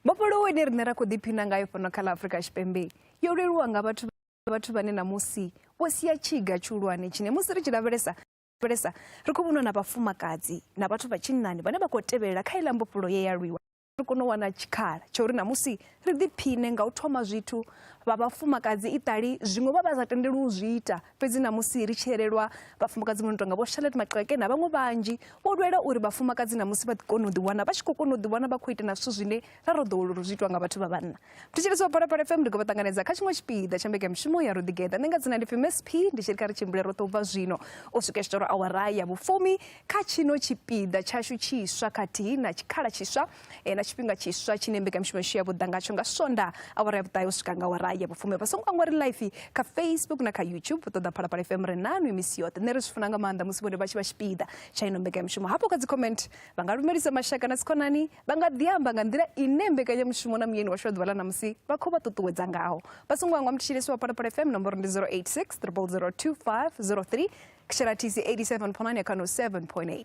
Mbopolo weni rinera kudiphina ngayo fano khala Afrika Tshipembe yo leluwa nga vhathu vhane na musi wo sia tshiga tshulwane tshine musi ri tshi lavhelesa ri khou vhona na vhafumakadzi na vhathu vha tshinnani vhane vha khou tevhelela kha iḽa mbopolo ye ya lwiwa ri kone u wana tshikhala tsho uri na musi ri diphine nga u thoma zwithu vha vhafumakadzi iṱali zwiṅwe vha sa tendeli u zwi ita fhedzi na musi ri tshierelwa vhafumakadzi vho no tonga vho Charlotte Maxeke na vhaṅwe vhanzhi vho lwela uri vhafumakadzi na musi vha kone u ḓiwana vha tshi khou kona u ḓiwana vha khou ita na zwithu zwine ra ro ḓowela uri zwi itwa nga vhathu vha vhanna. Thetshelesa Phalaphala FM ndi khou vha ṱanganedza kha tshiṅwe tshipiḓa tsha mbekanyamushumo ya Rodigeda nṋe nga dzina ndi Famous P ndi tshi ri kha ri tshimbile roṱhe u bva zwino u swika tshitoro awara ya vhufumi kha tshino tshipiḓa tshashu tshiswa khathihi na tshikhala tshiswa na tshifhinga tshiswa tshine mbekanyamushumo ya vhuḓa ngatsho nga Sonda awara ya vhuṱahe u swika nga awara ya vhufumi vha songo angwa ri live kha Facebook na kha YouTube ṱoḓa Phalaphala FM ri nanu emisi yoṱhe nṋe ri zwi funa nga maanḓa musi vhone vha tshi vha tshipiḓa tsha ino mbekanyamushumo hafho kha dzi comment vha nga lumelisa mashaka na dzikhonani vha nga ḓiamba nga nḓila ine mbekanyamushumo na muyeni washu wa ḓuvha ḽa ṋamusi vha khou vha ṱuṱuwedza ngaho vha songo angwa mutshilisi wa Phalaphala FM nomboro ndi 086 000 2503 kshera TC 87.9 ya Kano 7.8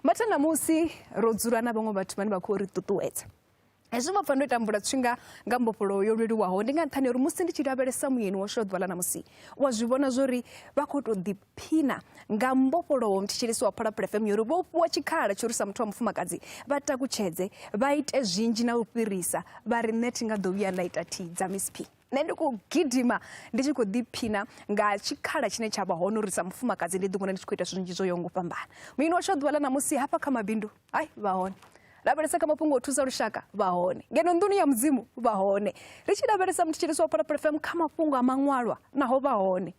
matana musi ro dzula na vhaṅwe vhathu vhane vha khou ri ṱuṱuwedza hezwi vha pfa ndo tambula tshifhinga nga mbofholo yo leluwaho ndi nga nṱhani uri musi ndi tshi lavhelesa muyeni washu wa ḓuvha ḽa ṋamusi wa zwi vhona zwori vha khou tou ḓiphina nga mbofholowo mthetshelesi wa Phalaphala FM yori vho fhiwa tshikhala tsho ri sa muthu wa mufumakadzi vha takutshedze vha ite zwinzhi na u fhirisa vha ri nṋe thi nga ḓo vhuya nda ita tidza Miss P nṋe ndi khou gidima ndi tshi khou ḓiphina nga tshikhala tshine tsha vha hone uri sa mufumakadzi ndi ḓi vhona ndi tshi khou ita zwinzhi zwo yaho nga u fhambana muyeni washu wa ḓuvha ḽa ṋamusi hafha kha mabindu hayi vha hone lavhelesa kha mafhungo o thusa lushaka vha hone ngeno nḓuni ya mudzimu vha hone ri tshi lavhelesa muthetsheliso wa Phalaphala FM kha mafhungo a maṅwalwa naho vha hone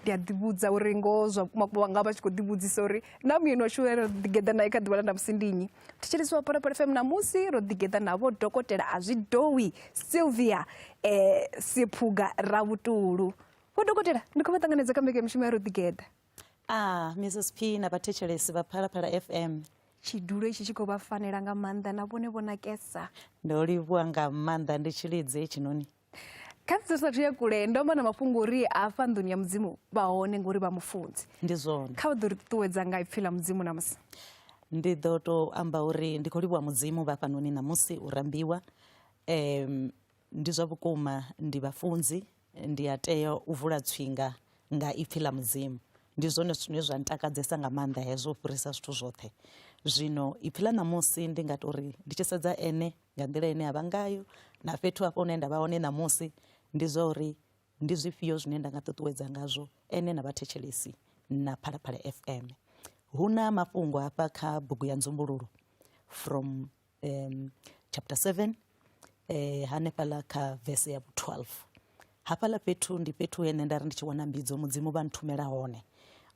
ndi a ḓivhudza uri ngo zwa mafhungo anga vha tshi khou ḓivhudzisa uri na muyeni washu ro ḓigeḓa naye kha ḓuvha ḽa ṋamusi ndi nnyi muthetsheliso wa Phalaphala FM na musi ro ḓigeḓa navho dokotela a zwi dowi Sylvia Siphuga Ravhutulu vho dokotela ndi khou vha ṱanganedza kha mbekanyamushumo ya Rodigeda Mrs P na vhathetshelesi vha Phalaphala FM tshidulo itshi tshi khou vha fanela nga maanḓa na vhone vho nakesa ndo livhuwa nga maanḓa ndi tshilidze hetshinoni kha dzi sathu ya kule ndo vha na mafhungo uri afha nḓuni ya mudzimu vha hone ngori vha mufunzi ndi zwone kha vha ḓo ri ṱuṱuwedza nga ipfhi ḽa mudzimu na musi ndi ḓo to amba uri ndi khou livhuwa mudzimu vha fhanoni na musi u rambiwa ndi zwa vhukuma ndi vhafunzi ndi a tea u vula tswinga nga ipfhi ḽa mudzimu ndi zwone zwine zwa ntakadzesa nga maanḓa hezwo u fhirisa zwithu zwoṱhe zwino ipfhi ḽa ṋamusi ndi nga tori ndi tshi sedza ene nga nḓila ine a vha ngayo na fhethu hafho hune nda vha hone ṋamusi ndi zwa uri ndi zwifhio zwine nda nga ṱuṱuwedza ngazwo ene na vhathetshelesi na Phalaphala FM hu na mafhungo hafha kha bugu ya Nzumbululo from chapter 7 hanefhaḽa kha vese ya 12 hafhaḽa fhethu ndi fhethu hene nda ri ndi tshi wana mbidzo mudzimu vha nthumela hone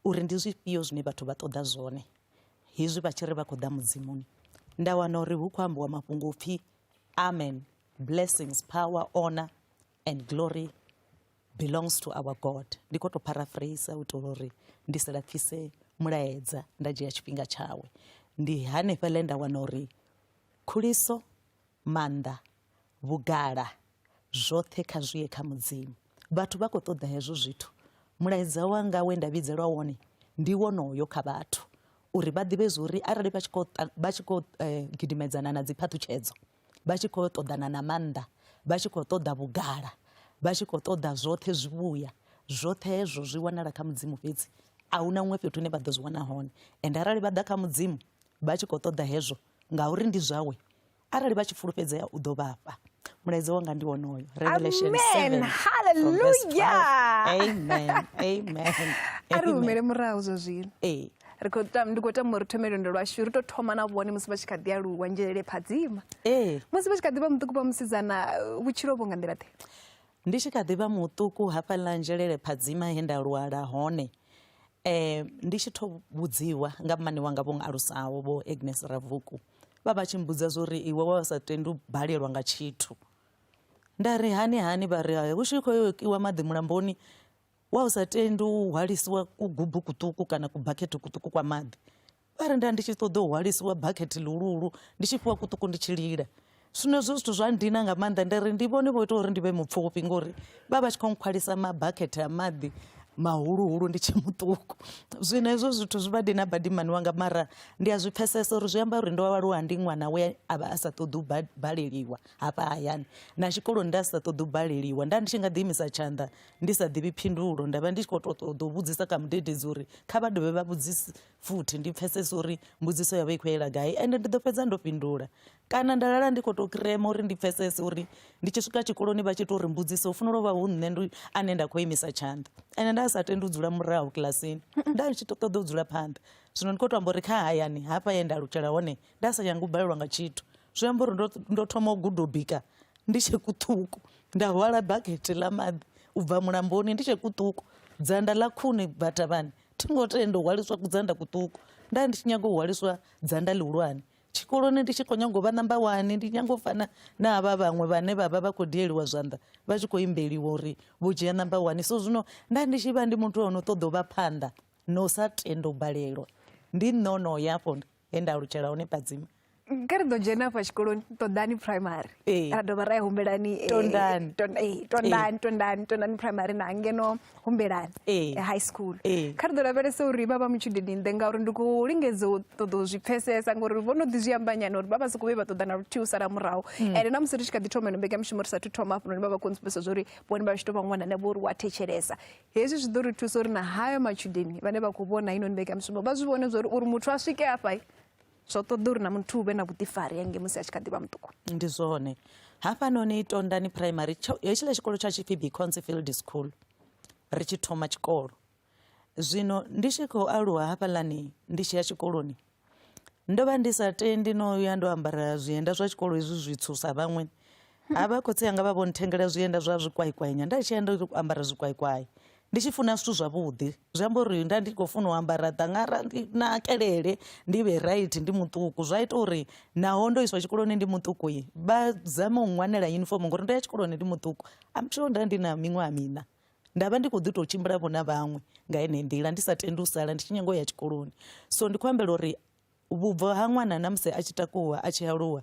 uri ndi zwifhio zwine vhathu vha ṱoḓa zwone hezwi vha tshi ri vha khou ḓa mudzimuni nda wana uri hu khou ambiwa mafhungo upfhi amen blessings power honor and glory belongs to our God ndi khou to paraphrase u itela uri ndi sa lapfise mulaedza nda dzhia tshifhinga tshawe ndi hanefhaḽa nda wana uri khuliso maanḓa vhugala zwoṱhe kha zwiye kha mudzimu vhathu vha khou ṱoḓa hezwo zwithu mulaedza wanga we nda vhidzelwa wone ndi wonoyo kha vhathu uri vha ḓivhe zwori arali vha tshi khou gidimedzana na dzi phathutshedzo vha tshi khou ṱoḓana na maanḓa vha tshi khou ṱoḓa vhugala vha tshi khou ṱoḓa zwoṱhe zwivhuya zwoṱhe hezwo zwi wanala kha mudzimu fhedzi a hu na huṅwe fhethu hune vha ḓo zwi wana hone ende arali vha ḓa kha mudzimu vha tshi khou ṱoḓa hezwo ngauri ndi zwawe arali vha tshi fulufhedzea u ḓo vhafha mulaedza wanga ndi wonoyo Revelation 7 hallelujah amen amen ari humele murahu zwo zwino ri khou ndi khou tama uri thome lwendo lwashu ri to thoma na vhone musi vha tshi kha ḓi aluwa nzhelele phadzima musi vha tshi kha ḓi vha muṱuku vha musidzana vhutshilo vho nga nḓila ḓe ndi tshi kha ḓi vha muṱuku hafhaḽa nzhelele phadzima he nda lwala hone ndi tshi to vhudziwa nga mmane wanga vho alusaho vho Agnes Ravuku vha tshi mbudza zwori iwe wa sa tendi u balelwa nga tshithu nda ri hani vha ri hu tshi khou yokiwa maḓi mulamboni wa sa tendi u hwalisiwa kugubu kuṱuku kana kubakete kuṱuku kwa maḓi vha ri nda ndi tshi ṱoḓa u hwalisiwa bakete ḽihulu ndi tshi fhiwa kuṱuku ndi tshi lila zwino zwo zwithu zwa ndina nga maanḓa nda ri ndi vhone vho ita uri ndi vhe mupfhufhi ngori vha tshi khou nkhwalisa mabakete a maḓi mahuluhulu ndi tshe muṱuku. Zwino hezwo zwithu zwi vha dina badimani wanga, mara ndi a zwi pfesesa uri zwi amba uri ndo aluwa ndi ṅwana we a vha a sa ṱoḓi u baleliwa hafha hayani, na tshikoloni nda sa ṱoḓi u baleliwa. Nda ndi tshi nga ḓiimisa tshanḓa ndi sa ḓivhi phindulo, nda vha ndi tshi khou ṱoḓa u vhudzisa kha mudededzi uri kha vha dovhe vha vhudzise futhi, ndi pfesesa uri mbudziso yavho i khou yela gai, ende ndi ḓo fhedza ndo fhindula. Kana nda lala ndi khou tou krema uri ndi pfesese uri ndi tshi swika tshikoloni vha tshi tou ri mbudziso u fanela u vha hu nṋe ane nda khou imisa tshanḓa, ende nda sa tendi u dzula murahu kilasini, nda ndi tshi ṱoḓa u dzula phanḓa. Zwino ndi khou tou amba uri kha hayani hafha ye nda alutshela hone nda sa nyanga u balelwa nga tshithu, zwi amba uri ndo thoma u guda u bika ndi tshe kuṱuku, nda hwala bakete ḽa maḓi u bva mulamboni ndi tshe kuṱuku, dzanda ḽa khuni Batabani thi ngo tenda u hwaliswa kudzanda kuṱuku, nda ndi tshi nyaga u hwaliswa dzanda ḽihulwane. Tshikoloni ndi tshi khou nyaga u vha namba 1, ndi nyaga u fana na havha vhaṅwe vhane vha vha vha khou dieliwa zwanḓa vha tshi khou imbeliwa uri vho dzhia namba 1. So zwino nda ndi tshi vha ndi muthu ono ṱoḓa u vha phanḓa no sa tenda u balelwa, ndi nono yafho he nda alutshela hone Padzima. Kha ri ḓo dzhena afha tshikoloni Ṱoḓani primary ra dovha ra ya humbelani Tondani primary na ngeno humbelani high school. Kha ri ḓo lavhelesa uri vha vha mutshudeni nḓe ngauri ndi khou lingedza u ṱoḓa u zwi pfesesa ngori vho no ḓi zwi amba nyana uri vha vha sokou vhe vha ṱoḓana luthihi u sala murahu, ende na musi ri tshi kha ḓi thoma ino mbekanyamushumo ri sathu thoma hafhanoni vha vha khou nsumbedza uri vhone vha tshi tou vha ṅwana navho uri wa thetshelesa. Hezwi zwi ḓo ri thusa uri na hayo matshudeni vhane vha khou vhona inoni mbekanyamushumo vha zwi vhone uri muthu a swike afha zwo ṱoḓa uri na muthu u vhe na vhuḓifari yange musi a tshi kha ḓi vha muṱuku. Ndi zwone hafhanoni Tondani primary hetshiḽa tshikolo tsha tshipfi Beaconsfield School ri tshi thoma tshikolo. Zwino ndi tshi khou aluwa hafhaḽani ndi tshi ya tshikoloni ndo vha ndi sa tendi no ya ndo ambara zwienda zwa tshikolo hezwi zwitswu sa vhaṅwe, havha khotsi anga vha vho nthengela zwienda zwa zwikwaikwainya, nda tshi ya ndo ambara zwikwaikwai ndi tshi funa zwithu zwavhuḓi, zwi amba uri nda ndi khou funa u ambara ḓangara ndi nakelele ndi vhe right ndi muṱuku. Zwa ita uri naho ndo iswa tshikoloni ndi muṱuku vha zama u ṅwanela uniform ngori ndo ya tshikoloni ndi muṱuku. Amtsho nda ndi na miṅwaha mina nda vha ndi khou ḓi tou tshimbila vho na vhaṅwe nga heneyi nḓila ndi sa tendi u sala ndi tshi nyaga u ya tshikoloni. So ndi khou ambela uri vhubvo ha ṅwana na musi a tshi takuwa a tshi aluwa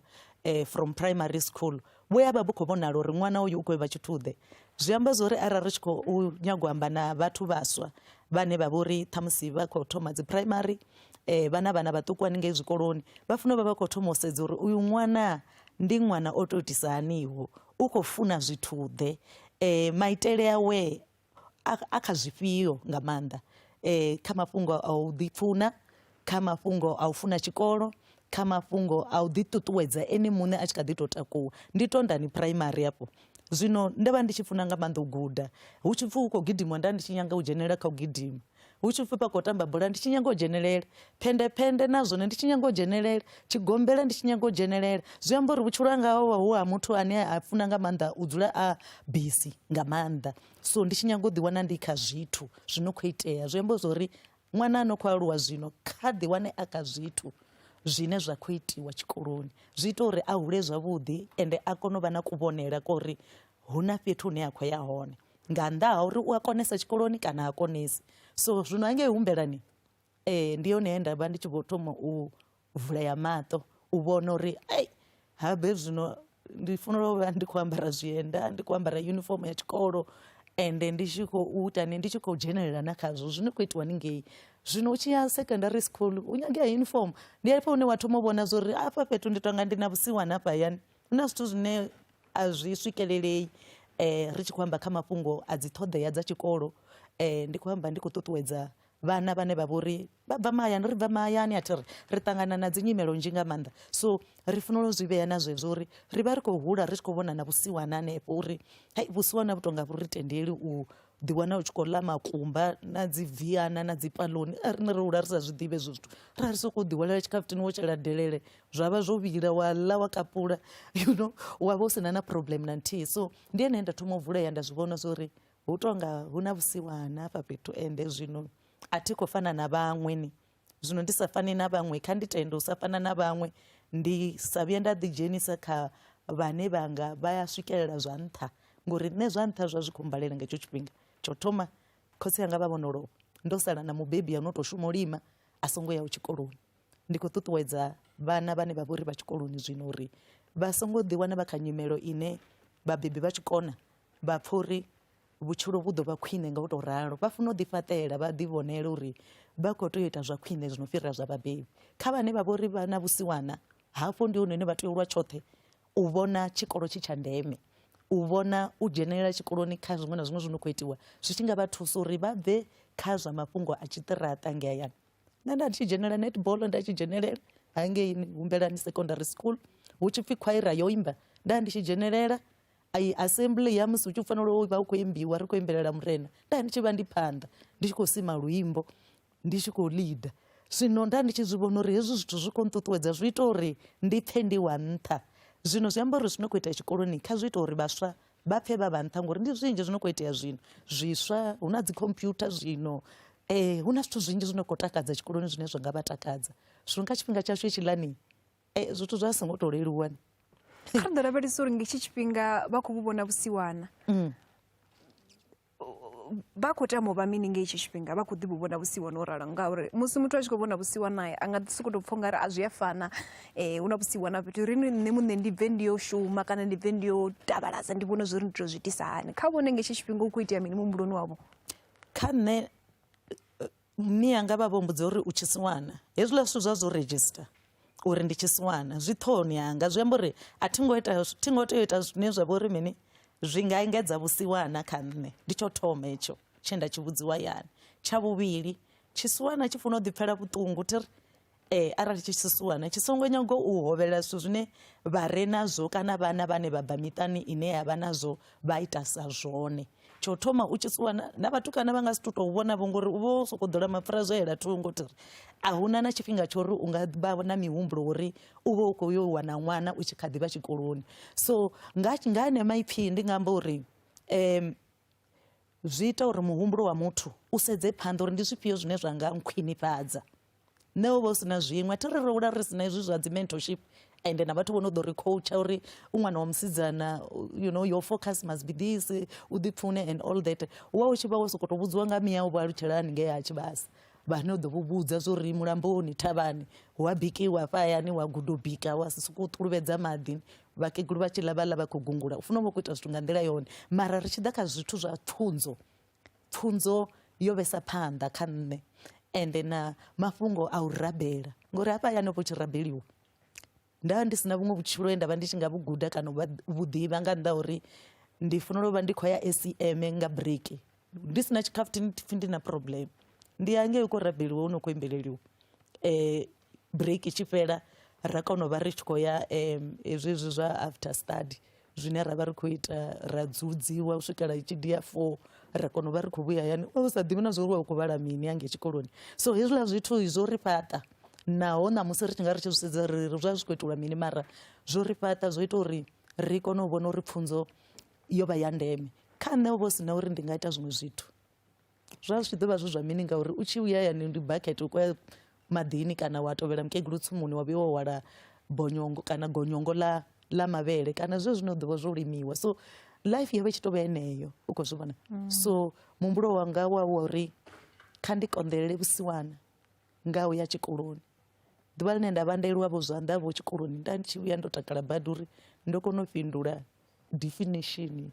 from primary school vhu ya vha vhu khou vhonala uri ṅwana uyu u khou vha tshithuḓe. Zwi amba zwo ri arali ri tshi khou nyaga u amba na vhathu vhaswa vhane vha vho ri ṱhamusi vha khou thoma dzi primary vhana vhaṱuku haningei zwikoloni vha funa vha vha khou thoma u sedza uri uyu ṅwana ndi ṅwana o tou itisa haniho, u khou funa zwithuḓe, maitele awe a kha zwifhio nga maanḓa, kha mafhungo a u ḓipfuna, kha mafhungo a u funa tshikolo, kha mafhungo a u ḓiṱuṱuwedza ene muṋe a tshi kha ḓi tou takuwa. Ndi Tondani primary afho. Zwino ndo vha ndi tshi funa nga maanḓa u guda, hu tshi pfhi hu khou gidimiwa nda ndi tshi nyaga u dzhenelela kha u gidima, hu tshi pfhi vha khou tamba bola ndi tshi nyaga u dzhenelela, phendepende na zwone ndi tshi nyaga u dzhenelela, tshigombela ndi tshi nyaga u dzhenelela. Zwi amba uri vhutshilo hanga ho vha hu ha muthu ane a funa nga maanḓa u dzula a bisi nga maanḓa. So ndi tshi nyaga u ḓiwana ndi kha zwithu zwi no khou itea, zwi amba zwori ṅwana ano khou aluwa zwino kha ḓiwane a kha zwithu zwine zwa khou itiwa tshikoloni. Zwi ita uri a hule zwavhuḓi ende a kone u vha na kuvhonela kwa uri hu na fhethu hune a khou ya hone nga nnḓa ha uri u a konesa tshikoloni kana ha konesi. So zwino hangei humbelani ndi yone he nda vha ndi tshi vho thoma u vulea maṱo u vhona uri habe zwino ndi funela u vha ndi khou ambara zwienda, ndi khou ambara uniform ya tshikolo, ende ndi tshi khou itani ndi tshi khou dzhenelela na khazwo zwino khou itiwa ningei. Zwino u tshi ya secondary school u nyangea uniform, ndi hafho hune wa thoma u vhona zwori afha fhethu ndi tonga ndi na vhusiwana hafha hayani, hu na zwithu zwine a zwi swikelelei. Ri tshi khou amba kha mafhungo a dzi ṱhoḓea dza tshikolo, ndi khou amba ndi khou ṱuṱuwedza vhana vhane vha vhori vha bva mahayani, ri bva mahayani a thi ri ṱangana na dzi nyimelo nnzhi nga maanḓa. So ri fanela u zwi vhea na zwezwo uri ri vha ri khou hula ri tshi khou vhona na vhusiwana hanefho uri vhusiwana vhu tonga vhu ri tendeli u ḓiwana u tshi khou ḽa makumba na dzi viana na dzi paḽoni. Rine ri hula ri sa zwi ḓivhe ezwo zwithu, ra ri sokou ḓiwalela tshikhafuthini wo tshela delele zwa vha zwo vhila wa ḽa wa kapula, wa vha u sina na problem na nthihi. So ndi ene nda thoma u vulea nda zwi vhona zwori hu tonga hu na vhusiwana hafha fhethu, ende zwino a thi khou fana na vhaṅwe ni. Zwino ndi sa fani na vhaṅwe kha ndi tende u sa fana na vhaṅwe, ndi sa vhuye nda ḓi dzhenisa kha vhane vhanga vha ya swikelela zwa nṱha ngori nṋe zwa nṱha zwa zwi khou mbalela nga hetsho tshifhinga. Tsho thoma khotsi yanga vha vhono lovha ndo sala na mubebi a no tou shuma u lima a songo ya u tshikoloni. Ndi khou ṱuṱuwedza vhana vhane vha vhori vha tshikoloni zwino uri vha songo ḓiwana vha kha nyimelo ine vhabebi vha tshi kona vha pfha uri vhutshilo vhu ḓo vha khwine nga u tou ralo. Vha funa u ḓifhaṱela vha ḓivhonela uri vha khou tea u ita zwa khwine zwi no fhira zwa vhabebi. Kha vhane vha vhori vha na vhusiwana, hafho ndi hune vha tea u lwa tshoṱhe u vhona tshikolo tshi tsha ndeme, u vhona u dzhenelela tshikoloni kha zwiṅwe na zwiṅwe zwi no khou itiwa zwi tshi nga vha thusa uri vha bve kha zwa mafhungo a tshiṱiraṱa nge hayani. Nṋe nda ndi tshi dzhenelela netball, nda tshi dzhenelela hangei Humbelani secondary school, hu tshi pfhi khwaira yo imba, nda ndi tshi dzhenelela ai assembly ya musi u tshi fanela u vha u khou imbiwa ri khou imbelela murena, nda ndi tshi vha ndi phanḓa ndi tshi khou sima luimbo, ndi tshi khou leader. Zwino nda ndi tshi zwi vhona uri hezwi zwithu zwi khou nṱuṱuwedza, zwi ita uri ndi pfhe ndi wa nṱha. Zwino zwi amba uri zwi no khou itea tshikoloni kha zwi ita uri vhaswa vha pfhe vha vha nṱha, ngori ndi zwinzhi zwi no khou itea zwino zwiswa, hu na dzi computer zwino, hu na zwithu zwinzhi zwi no khou takadza tshikoloni zwine zwa nga vha takadza. Zwino kha tshifhinga tshashu hetshiḽani zwithu zwa songo tou leluwa. Kha ḓo lavhelesa uri nga hetshi tshifhinga vha khou vhona vhusiwana, vha khou tama u vha mini nga hetshi tshifhinga, vha khou ḓi vhona vhusiwana o ralo ngauri musi muthu a tshi khou vhona vhusiwana a nga sokou tou pfha u nga ri a zwi a fana, hu na vhusiwana fhethu rini nṋe muṋe ndi bve ndi yo shuma kana ndi bve ndi yo tavhalaza ndi vhone zwo ri ndi tou zwi itisa hani. Kha vhone nga hetshi tshifhinga hu khou itea mini muhumbuloni wavho? Kha nṋe miyanga vha vho mbudza uri u tshisiwana, hezwiḽa zwithu zwa zwo register uri ndi tshisiwana zwi ṱhohoni yanga, zwi amba uri a thi ngo tea u ita zwine zwa vha uri mini zwi nga engedza vhusiwana kha nṋe. Ndi tsho thoma hetsho tshe nda tshi vhudziwa yani. Tsha vhuvhili, tshisiwana tshi funa u ḓipfela vhuṱungu tiri arali tshi tshisiwana tshi songo nyaga u hovhela zwithu zwine vha re nazwo kana vhana vhane vha bva miṱani ine ya vha nazwo vha ita sa zwone. Tsho thoma u tshisiwana na vhatukana vha nga si tou vhona vho ngori u vha u sokou ḓola mapfura zwo yela thungo tiri a huna na tshifhinga tsho uri u nga vha na mihumbulo uri u vha u khou yo wana ṅwana u tshi kha ḓi vha tshikoloni. So nga hane maipfhi ndi nga amba uri zwi ita uri muhumbulo wa muthu u sedze phanḓa uri ndi zwifhio zwine zwa nga nkhwinifhadza. Nṋe u vha u si na zwiṅwe thi ri ula ri si na hezwi zwa dzi mentorship ende na vhathu vho no ḓo ri coacha uri u ṅwana wa musidzana, you know, your focus must be this, u ḓipfune and all that. Wa u tshi vha wo sokou tou vhudziwa nga miya u vha alutshela haningei ha Tshivhasa, vhane u ḓo vhu vhudza zwo ri mulamboni thavhani hu a bikiwa hafha hayani wa guda u bika, wa si sokou ṱuluvhedza maḓi vhakegulu vha tshi ḽa vha khou gungula. U funa u vha khou ita zwithu nga nḓila yone, mara ri tshi ḓa kha zwithu zwa pfunzo yo vhesa phanḓa kha nṋe ende na mafhungo a u rabela, ngori hafha hayani vho tshi rabeliwa nda ndi sina vhuṅwe vhutshilo nda vha ndi tshi nga vhuguda kana vhuḓivha nga nnḓa uri ndi funela u vha ndi khou ya SEM nga break, ndi sina tshikhafuthi ndi pfhi ndi na problem, ndi hangei u khou rabeliwa hu no khou imbeleliwa. Break tshi fhela ra kona u vha ri tshi khou ya hezwi zwa after study zwine ra vha ri khou ita, ra dzudziwa u swikela i tshi dia 4 ra kona u vha ri khou vhuya hayani u sa ḓivhi na zwo ri wa u khou vhala mini hangei tshikoloni. So hezwiḽa zwithu zwo ri fhaṱa naho namusi ri tshi nga ri tshi zwi sedza ri zwa zwi khou itelwa mini, mara zwo ri fhaṱa zwo ita uri ri kone u vhona uri pfunzo yo vha ya ndeme. Kha nṋe u vha u si na uri ndi nga ita zwiṅwe zwithu zwa zwi ḓo vha zwi zwa mini ngauri u tshi uya hayani ndi bucket u khou ya maḓini kana wa tovhela mukegulu tsumuni wa vhuya wa wala bonyongo kana gonyongo ḽa mavhele kana zwe zwine u ḓo vha zwo limiwa. So life yo vha i tshi tou vha yeneyo u khou zwi vhona. So muhumbulo wanga wa uri kha ndi konḓelele vhusiwana nga u ya tshikoloni. Ḓuvha ḽine nda vha nda vho zwanḓa vho tshikoloni nda ndi tshi vhuya ndo takala badi uri ndo kona u fhindula definition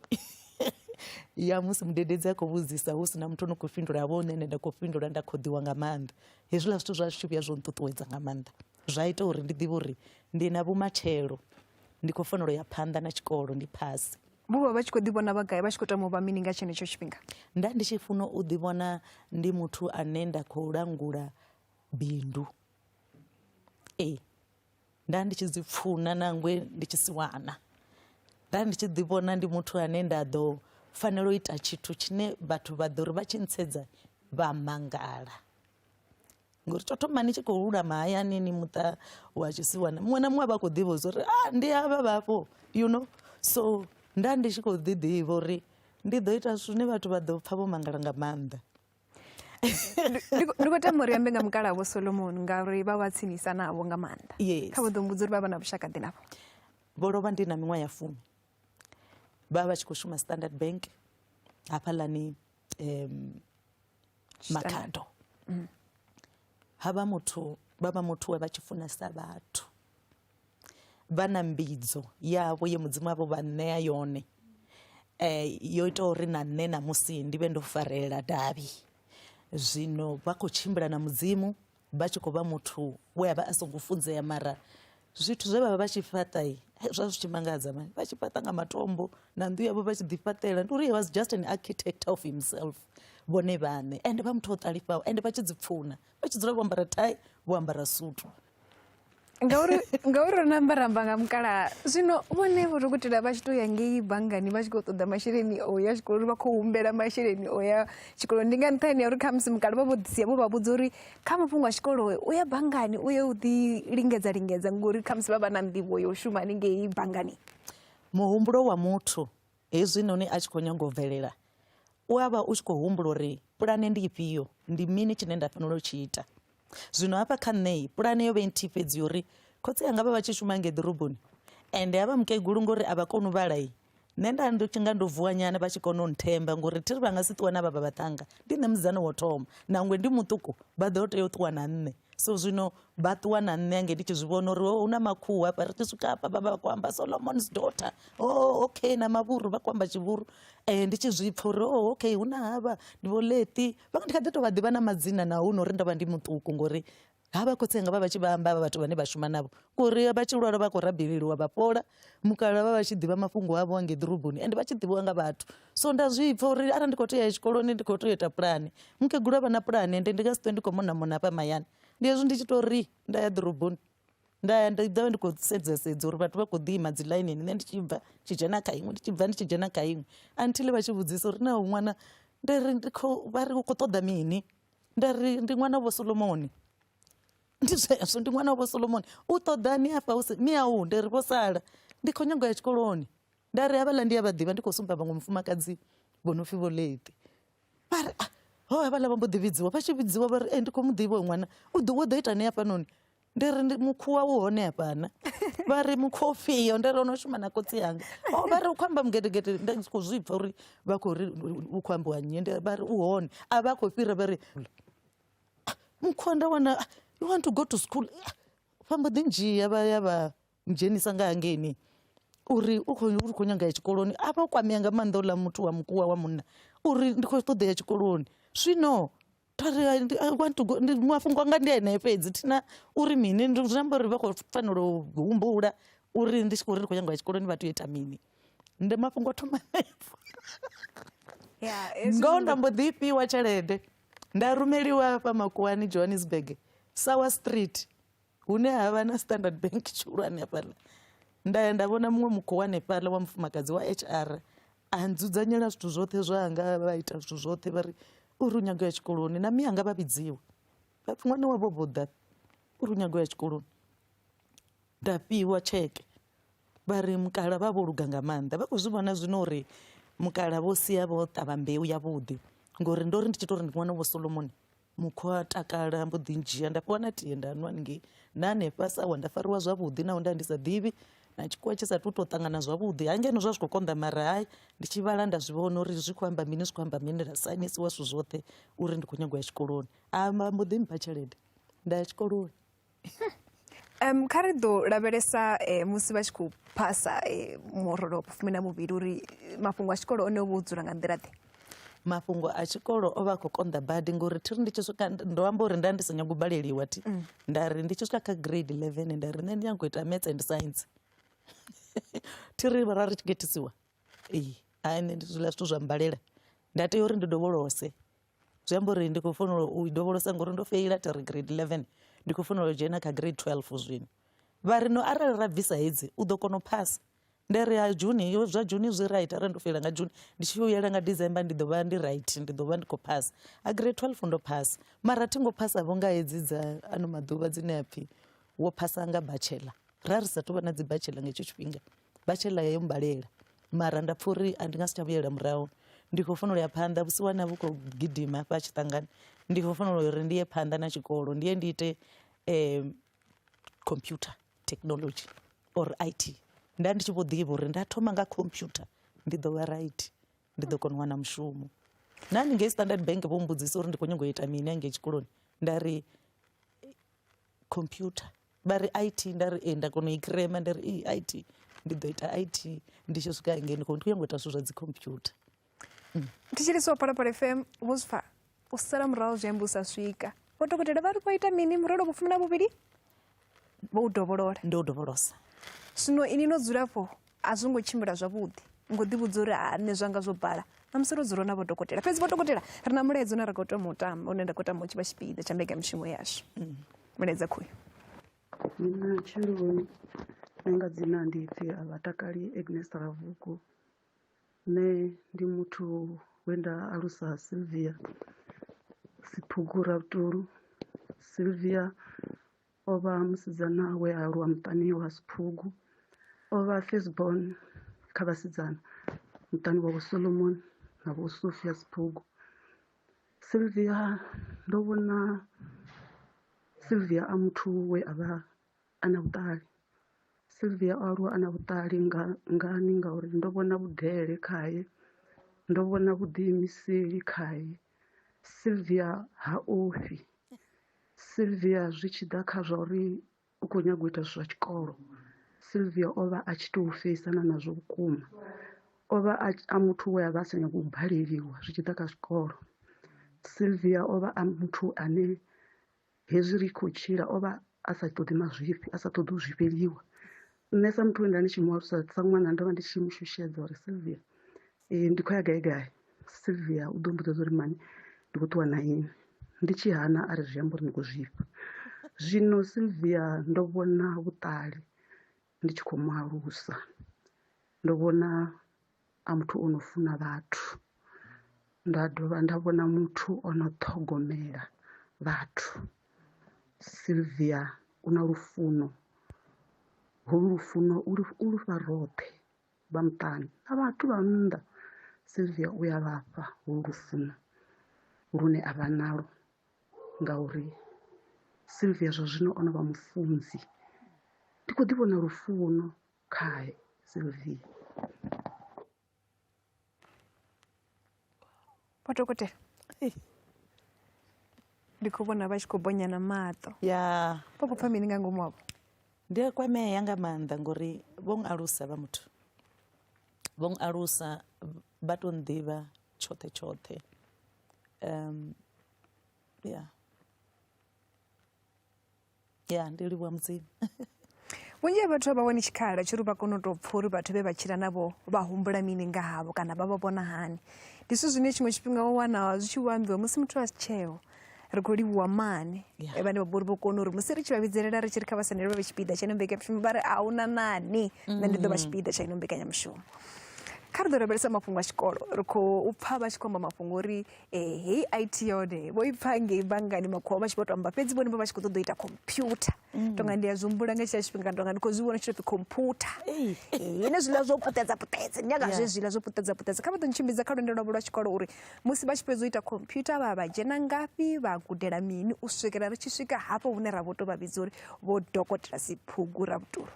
ya musi mudededzi a khou vhudzisa hu si na muthu no khou fhindula havho nṋe nda khou fhindula nda khou ḓiwa nga maanḓa. Hezwiḽa zwithu zwa tshi vhuya zwo nṱuṱuwedza nga maanḓa, zwa ita uri ndi ḓivhe uri ndi na vhumatshelo, ndi khou fanela u ya phanḓa na tshikolo ndi phasi. Vho vha vha tshi khou ḓivhona vha gai, vha tshi khou tama u vha mini nga tshenetsho tshifhinga? Nda ndi tshi funa u ḓivhona ndi muthu ane nda khou langula bindu. Nda ndi tshi dzi pfuna nangwe ndi tshi siwana, nda ndi tshi ḓivhona ndi muthu ane nda ḓo fanela u ita tshithu tshine vhathu vha ḓo ri vha tshi ntsedza vha mangala, ngori tou thoma ni tshi khou lulama hayani ni muṱa wa tshisiwana muṅwe na muṅwe vha khou ḓivha zwo ri ndi havha vhafho, you know. So nda ndi tshi khou ḓiḓivha uri ndi ḓo ita zwine vhathu vha ḓo pfha vho mangala nga maanḓa. Ndi khou tama uri ambe nga mukalaha Vho Solomon ngauri vha vha tsinisa navho nga maanḓa. Kha vha ḓo mbudza uri vha vha na vhushaka ḓi navho. Vho lovha ndi na miṅwaha ya 10, vha vha tshi khou shuma Standard Bank hafhaḽani Makhado. Vha vha muthu we vha tshi funesa vhathu, vha na mbidzo yavho ye mudzimu wavho vha ṋea yone, yo ita uri na nṋe namusi ndi vhe ndo farelela davhi. Zwino vha khou tshimbila na mudzimu vha tshi khou vha muthu we a vha a songo funzea, mara zwithu zwe vha vha vha tshi fhaṱa zwa zwi tshi mangadza mani, vha tshi fhaṱa nga matombo na nnḓu yavho vha tshi ḓifhaṱela. Ndi uri he was just an architect of himself vhone vhaṋe, ende vha muthu o ṱalifhaho, ende vha tshi dzi pfuna, vha tshi dzula vho ambara thai vho ambara sutu. ngauri na ambaramba nga mukala. Zwino vhone vho dokotela vha tshi to ya ngei banngani vha tshi khou ṱoḓa masheleni o ya tshikoloni, vha khou humbela masheleni o ya tshikoloni, ndi nga nṱhani ya uri khamusi mukala vha vho ḓisia vho vha vhudza uri kha mafhungo a tshikolo u ya banngani u ye u ḓi lingedza ngori khamusi vha vha na nḓivho yo shuma haningei banngani. Muhumbulo wa muthu hezwi noni a tshi khou nyaga u bvelela, u a vha u tshi khou humbula uri pulane ndi ifhio, ndi mini tshine nda fanela u tshi ita. Zwino hafha kha nṋe pulane yo vha nthihi fhedzi uri khotsi anga vha vha tshi shuma ngei ḓoroboni ende havha mukegulu ngori a vha koni u vhala nṋe nda ndi tshi nga ndo vuwa nyana vha tshi kona u nthemba ngori thiri vha nga si ṱuwa na vha vhaṱanga, ndi nṋe musidzana wo thoma nangwe ndi muṱuku vha ḓo tea u ṱuwa na nṋe. So zwino vha ṱuwa na nṋe ange ndi tshi zwi vhona uri hu na makhuwa hafha ri tshi swika hafha vha vha khou amba Solomon's daughter, okay, na mavhuru vha khou amba tshivhuru. Ndi tshi zwi pfha uri okay hu na havha ndi vho Leṱi, ndi kha ḓi tou vha ḓivha na madzina na hu no uri ndo vha ndi muṱuku ngori havha khotsi anga vha vha tshi vha amba vhathu vhane vha shuma navho ngori vha tshi lwala vha khou rabeleliwa vha fhola. Mukala vha vha tshi ḓivha mafhungo avho angei ḓoroboni ende vha tshi ḓivhiwa nga vhathu. So nda zwi pfha uri arali ndi khou tea ya tshikoloni ndi khou tea u ita pulane, mukegulu avha na pulane ende ndi nga si ṱwe ndi khou mona hafha mahayani. Ndi hezwi ndi tshi tou ri nda ya ḓoroboni nda ḓa ndi khou sedza uri vhathu vha khou ḓi ima dzi ḽainini, nṋe ndi tshi bva tshi dzhena kha iṅwe, ndi tshi bva ndi tshi dzhena kha iṅwe, until vha tshi vhudzisa uri na ṅwana vha ri u khou ṱoḓa mini, nda ri ndi ṅwana vho Solomoni. Ndi zwezwo ndi ṅwana vho Solomoni, u ṱoḓani hafha miau, ndi ri vho Sala ndi khou nyaga ya tshikoloni. Nda ri havhaḽa ndi a vha ḓivha ndi khou sumba vhaṅwe mufumakadzi vho no pfhi vho Leṱi. Vha ri havhaḽa vha mbo ḓi vhidziwa, vha tshi vhidziwa vha ri ndi khou mu ḓivha hoyu ṅwana u ḓo ita ni hafhanoni. Ndi ri mukhuwa u hone hafhana, vha ri mukhuwa ufhio, nda ri ono shuma na khotsi yanga. Vha ri u khou amba mugedegede, nda khou zwi pfha uri vha khou ri u khou ambiwa nnyi, vha ri u hone a vha khou fhira vha ri mukhuwa nda wana you want to go to school, vha mbo ḓi ndzhia vha ya vha dzhenisa nga hangeni uri u khou nyaga ya tshikoloni. A vha kwamea nga maanḓa uḽa muthu wa mukuwa wa munna uri ndi khou ṱoḓa ya tshikoloni. Zwino mafhungo anga ndi ene fhedzi thina uri mini, zwi amba uri vha khou fanela u humbula uri ndi tshi khou ri ndi khou nyaga ya tshikoloni vha tea u ita mini. Ndi mafhungo thoma ngoho nda mbo ḓi fhiwa tshelede nda rumeliwa hafha Makuwani Johannesburg Sawa Street hune havha na Standard Bank tshihulwane hafhaḽa. Nda ya nda vhona muṅwe mukhuwa hanefhaḽa wa mufumakadzi wa HR a nzudzanyela zwithu zwoṱhe zwanga, vha ita zwithu zwoṱhe vha ri uri u nyago ya tshikoloni na miyanga vha vhidziwa vhapfi ṅwana wavho boḓa uri u nyago ya tshikoloni. Nda fhiwa tsheke vha ri mukala vha vho luga nga maanḓa, vha khou zwi vhona zwino uri mukala vho sia vho ṱavha mbeu yavhuḓi ngori ndo ri ndi tshi tou ri ndi ṅwana vho Solomoni. Mukhuwa a takala mbo ḓi ndzhia nda fhiwa na tie nda nwa haningei na hanefha Sawa nda fariwa zwavhuḓi naho nda ndi sa ḓivhi na tshikhuwa tshi sathu tou ṱangana zwavhuḓi. Hangeno zwa zwi khou konḓa mara hayi ndi tshi vhala nda zwi vhona uri zwi khou amba mini zwi khou amba mini, nda sainisiwa zwithu zwoṱhe uri ndi khou nyago ya tshikoloni. Mbo ḓi mpha tshelede nda ya tshikoloni. Kha ri ḓo lavhelesa musi vha tshi khou phasa murole wa vhufumi na muvhili uri mafhungo a tshikolo one o vha o dzula nga nḓila ḓe. Mafhungo a tshikolo o vha a khou konḓa badi ngori thiri ndi tshi swika ndo amba uri nda ndi sa nyago u baleliwa ti nda ri ndi tshi swika kha grade 11 nda ri nṋe ndi nyago u ita maths and science. Thiri ra ri tshi gethisiwa hayi nṋe ndi zwiḽa zwithu zwa mbalela nda tea uri ndi dovholose. Zwi amba uri ndi khou fanela u dovholosa ngori ndo feila thiri grade 11 ndi khou fanela u dzhena kha grade 12 zwino. Vha ri no arali ra bvisa hedzi u ḓo kona u phasa. Nda ri ya Juni zwa Juni zwi right arali ndo feila nga Juni ndi tshi yela nga December ndi ḓo vha ndi right, ndi ḓo vha ndi khou phasa. A grade 12 ndo phasa mara thi ngo phasa vho nga hedzi dza ano maḓuvha dzine ya pfhi wo phasa nga bachelor. Ra ri sa tou vha na dzi bachelor nga hetsho tshifhinga, bachelor yo mbalela mara nda pfha uri a ndi nga si tsha vhuyela murahu. Ndi khou fanela u ya phanḓa vhusiwana vhu khou gidima hafha Tshiṱangani, ndi khou fanela uri ndi ye phanḓa na tshikolo ndi ye ndi ite computer technology or IT. Nda ndi tshi vho ḓivha uri nda thoma nga computer ndi ḓo vha right, ndi ḓo kona u wana mushumo. Na haningei Standard Bank vho mbudzisa uri ndi khou nyago u ita mini hangei tshikoloni, nda ri computer, vha ri IT, nda ri nda kona u i krema, nda ri IT ndi ḓo ita IT ndi tshi swika hangei ndi khou ndi khou ita zwithu zwa dzi computer. Thetshelesi Phalaphala FM Vusfa u sala murahu zwi amba u sa swika vhadokotela vha ri vho ita mini murero vhufumi na vhuvhili vho u dovholola Ndo dovholosa zwino ini no dzulapo a zwo ngo tshimbila zwavhuḓi ngo ḓivhudza uri nṋe zwanga zwo bala na musi ro dzula na vhadokotela fhedzi vhadokotela ri na mulaedza une ra khou tama u tamba une nda khou tama u tshi vha tshipiḓa tsha mbekanyamushumo yashu mulaedza khuyu. Mina tshiloni nga dzina ndi pfi Avatakali Agnes Ravuku. Ne ndi muthu wenda alusa Sylvia Siphugura Butulu. Sylvia ova musidzana we aluwa muṱani wa Siphugu. Ova firstborn kha vhasidzana muṱani wa Solomon na vho Sophia Siphugu. Sylvia ndo vhona Sylvia a muthu we avha ana vhuṱali. Sylvia o aluwa ana vhuṱali ngani ngauri ndo vhona vhudele khaye, ndo vhona vhuḓiimiseli khaye. Sylvia ha ofhi. Sylvia zwi tshi ḓa kha zwa uri u khou nyaga u ita zwithu zwa tshikolo, Sylvia o vha a tshi tou feisana nazwo vhukuma. O vha a muthu we a vha a sa nyaga u baleliwa zwi tshi ḓa kha zwikolo. Sylvia o vha a muthu ane hezwi ri khou tshila o vha a sa ṱoḓi mazwifhi, a sa ṱoḓi u zwifheliwa. Nṋe sa muthu we nda ndi tshi mualusa sa ṅwana ndo vha ndi tshi mushushedza uri Sylvia ndi khou ya gai gai. Sylvia u ḓo mmbudza uri mani ndi khou ṱuwa na ini. Ndi tshi hana a ri zwi amba uri ndi khou zwifha. Zwino Sylvia ndo vhona vhuṱali ndi tshi khou mualusa. Ndo vhona a muthu o no funa vhathu. Nda dovha nda vhona muthu o no ṱhogomela vhathu. Sylvia u na lufuno. Holu lufuno u lufha roṱhe vha muṱani na vhathu vha nnḓa. Sylvia u ya vhafha holu lufuno lune a vha nalo ngauri Sylvia zwa zwino o no vha mufunzi. Ndi khou ḓi vhona lufuno khaye Sylvia. Vhadokotela ndi khou vhona vha tshi khou bonyana maṱo ya vha khou pfha mini nga ngomu wavho? ndi a kwamea nga maanḓa ngori vho alusa vha muthu vho alusa vha to nḓivha tshoṱhe tshoṱhe. Ndi livhuwa mudzimu. Vhunzhi ha vhathu a vha wani tshikhala tshori vha kone u tou pfha uri vhathu vhe vha tshila navho vha humbula mini nga havho kana vha vha vhona hani. Ndi zwithu zwine tshiṅwe tshifhinga wa wana zwi tshi ambiwa musi muthu a si tsheo ri khou livhuwa mane vhane vha bori vho kona uri musi ri tshi vha vhidzelela ri tshi ri kha vhasaneli vha vhe tshipiḓa tsha ino mbekanyamushumo vha ri a hu na nani nṋe ndi ḓo vha tshipiḓa tsha ino mbekanyamushumo. Kha ri ḓo lavhelesa mafhungo a tshikolo ri khou pfha vha tshi khou amba mafhungo uri hei IT yone vho i pfha ngei banngani makhuwa vha tshi vho to amba fhedzi vhone vho vha tshi khou ṱoḓa u ita computer. Tonga ndi a zwi humbula nga tshia tshifhinga tonga ndi khou zwi vhona tshi to pfi computer ine zwiḽa zwo puṱedza puṱedza ndi nyaga zwiḽa zwo puṱedza puṱedza. Kha vha ḓo ntshimbidza kha lwendo lwavho lwa tshikolo uri musi vha tshi fhedza u ita computer vha dzhena ngafhi vha gudela mini u swikela ri tshi swika hafho hune ra vho to vha vhidza uri vho Dokotela Siphugura Butulu.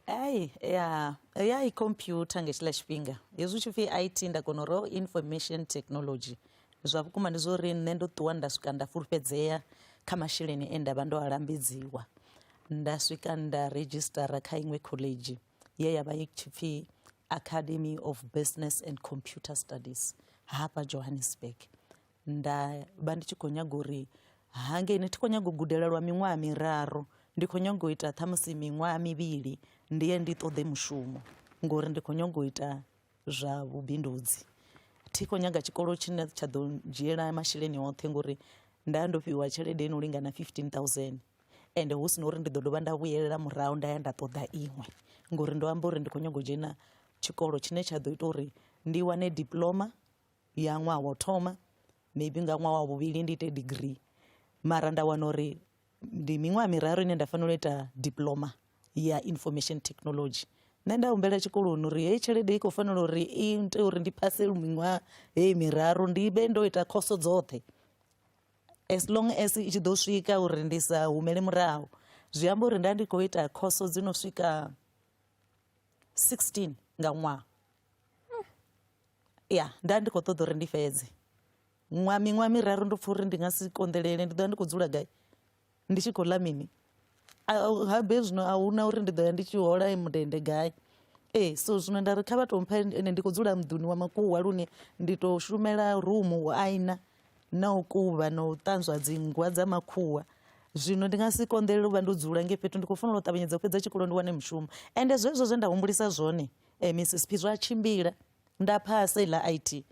I computer ngetshiḽa tshifhinga hezwi tshi pfi IT nda kona uri information technology zwa vhukuma ndi zwo uri nṋe ndo ṱuwa nda swika nda fulufhedzea kha masheleni e nda vha ndo a lambedziwa. Nda swika nda registera kha iṅwe college ye ya vha i tshi pfi Academy of Business and Computer Studies hafha Johannesburg. Nda vha ndi tshi khou nyaga uri hangeini thi khou nyaga u gudela lwa miṅwaha miraru ndi khou nyaga u ita ṱhamusi miṅwaha mivhili ndi ye ndi ṱoḓe mushumo ngori ndi khou nyaga u ita zwa vhubindudzi. Thi khou nyaga tshikolo tshine tsha ḓo dzhiela masheleni oṱhe ngori nda ndo fhiwa tshelede ino lingana 15,000 ende hu sina uri ndi ḓo dovha nda vhuyelela murahu nda ya nda ṱoḓa iṅwe ngori ndo amba uri ndi khou nyaga u dzhena tshikolo tshine tsha ḓo ita uri ndi wane diploma ya ṅwaha wa u thoma maybe nga ṅwaha wa vhuvhili ndi ite degree mara nda wana uri ndi miṅwaha miraru ine nda fanela u ita diploma ya information technology. Nṋe nda humbela tshikoloni uri hei tshelede i khou fanela uri i ite uri ndi phase miṅwaha heyi miraru ndi vhe ndo ita khoso dzoṱhe as long as i tshi ḓo swika uri ndi sa humele murahu. Zwi amba uri nda ndi khou ita khoso dzi no swika 16 nga ṅwaha. Nda ndi khou ṱoḓa uri ndi fhedze miṅwaha miraru ndo pfha uri ndi nga si konḓelele ndi ḓo ndi khou dzula gai ndi tshi khou ḽa mini habe zwino a huna uri ndi ḓo ya ndi tshi hola mundende gai so zwino nda ri kha vha tou mpha ene ndi khou dzula muḓuni wa Makuwa lune ndi tou shumela rumu u aina na u kuvha na u ṱanzwa dzingwa dza makhuwa. Zwino ndi nga si konḓelele u vha ndo dzula nge fhethu ndi khou fanela u ṱavhanyedza u fhedza tshikolo ndi wane mushumo. Ende zwezwo zwe nda humbulisa zwone Mrs P zwa tshimbila nda phasa iḽa IT.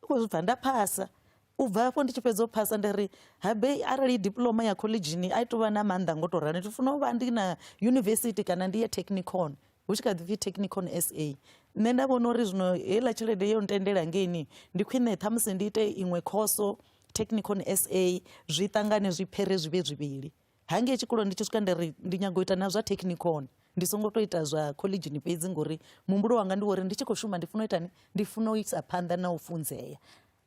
U khou zwi pfha nda phasa. U bva afho ndi tshi fhedza u phasa ndi ri habe arali diploma ya collegeni a i tou vha na maanḓa ngo tou rali ndi funa u vha ndi na university kana ndi ye Technicon hu tshi kha ḓi pfi Technicon SA. Nṋe nda vhona uri zwino heiḽa tshelede yo ntendela ngeni ndi khwine ṱhamusi ndi ite iṅwe khoso Technicon SA zwi ṱangane zwi phere zwi vhe zwivhili. Hangei tshikoloni ndi tshi swika ndi nyago u ita na zwa Technicon ndi songo tou ita zwa collegeni fhedzi ngori muhumbulo wanga ndi wori ndi tshi khou shuma ndi funa u itani ndi funa u isa phanḓa na u funzea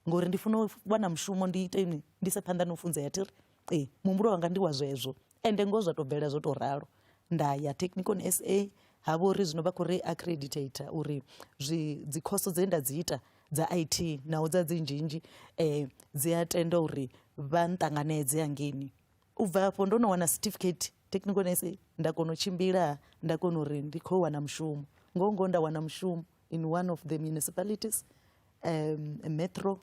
ngori ndi funa u wana mushumo ndi ite ni ndi isa phanḓa na u funzea tiri muhumbulo wanga ndi wa zwezwo. Ende ngo zwa tou bvela zwo tou ralo nda ya Technicon SA ha vha uri zwino vha khou ri accreditator uri dzi khoso dze nda dzi ita dza IT na u dza dzi nzhinzhi dzi a tenda uri vha nṱanganedze hangeni. U bva afho ndo no wana certificate Technicon SA nda kona u tshimbila nda kona uri ndi khou wana mushumo ngo nda wana mushumo in one of the municipalities metro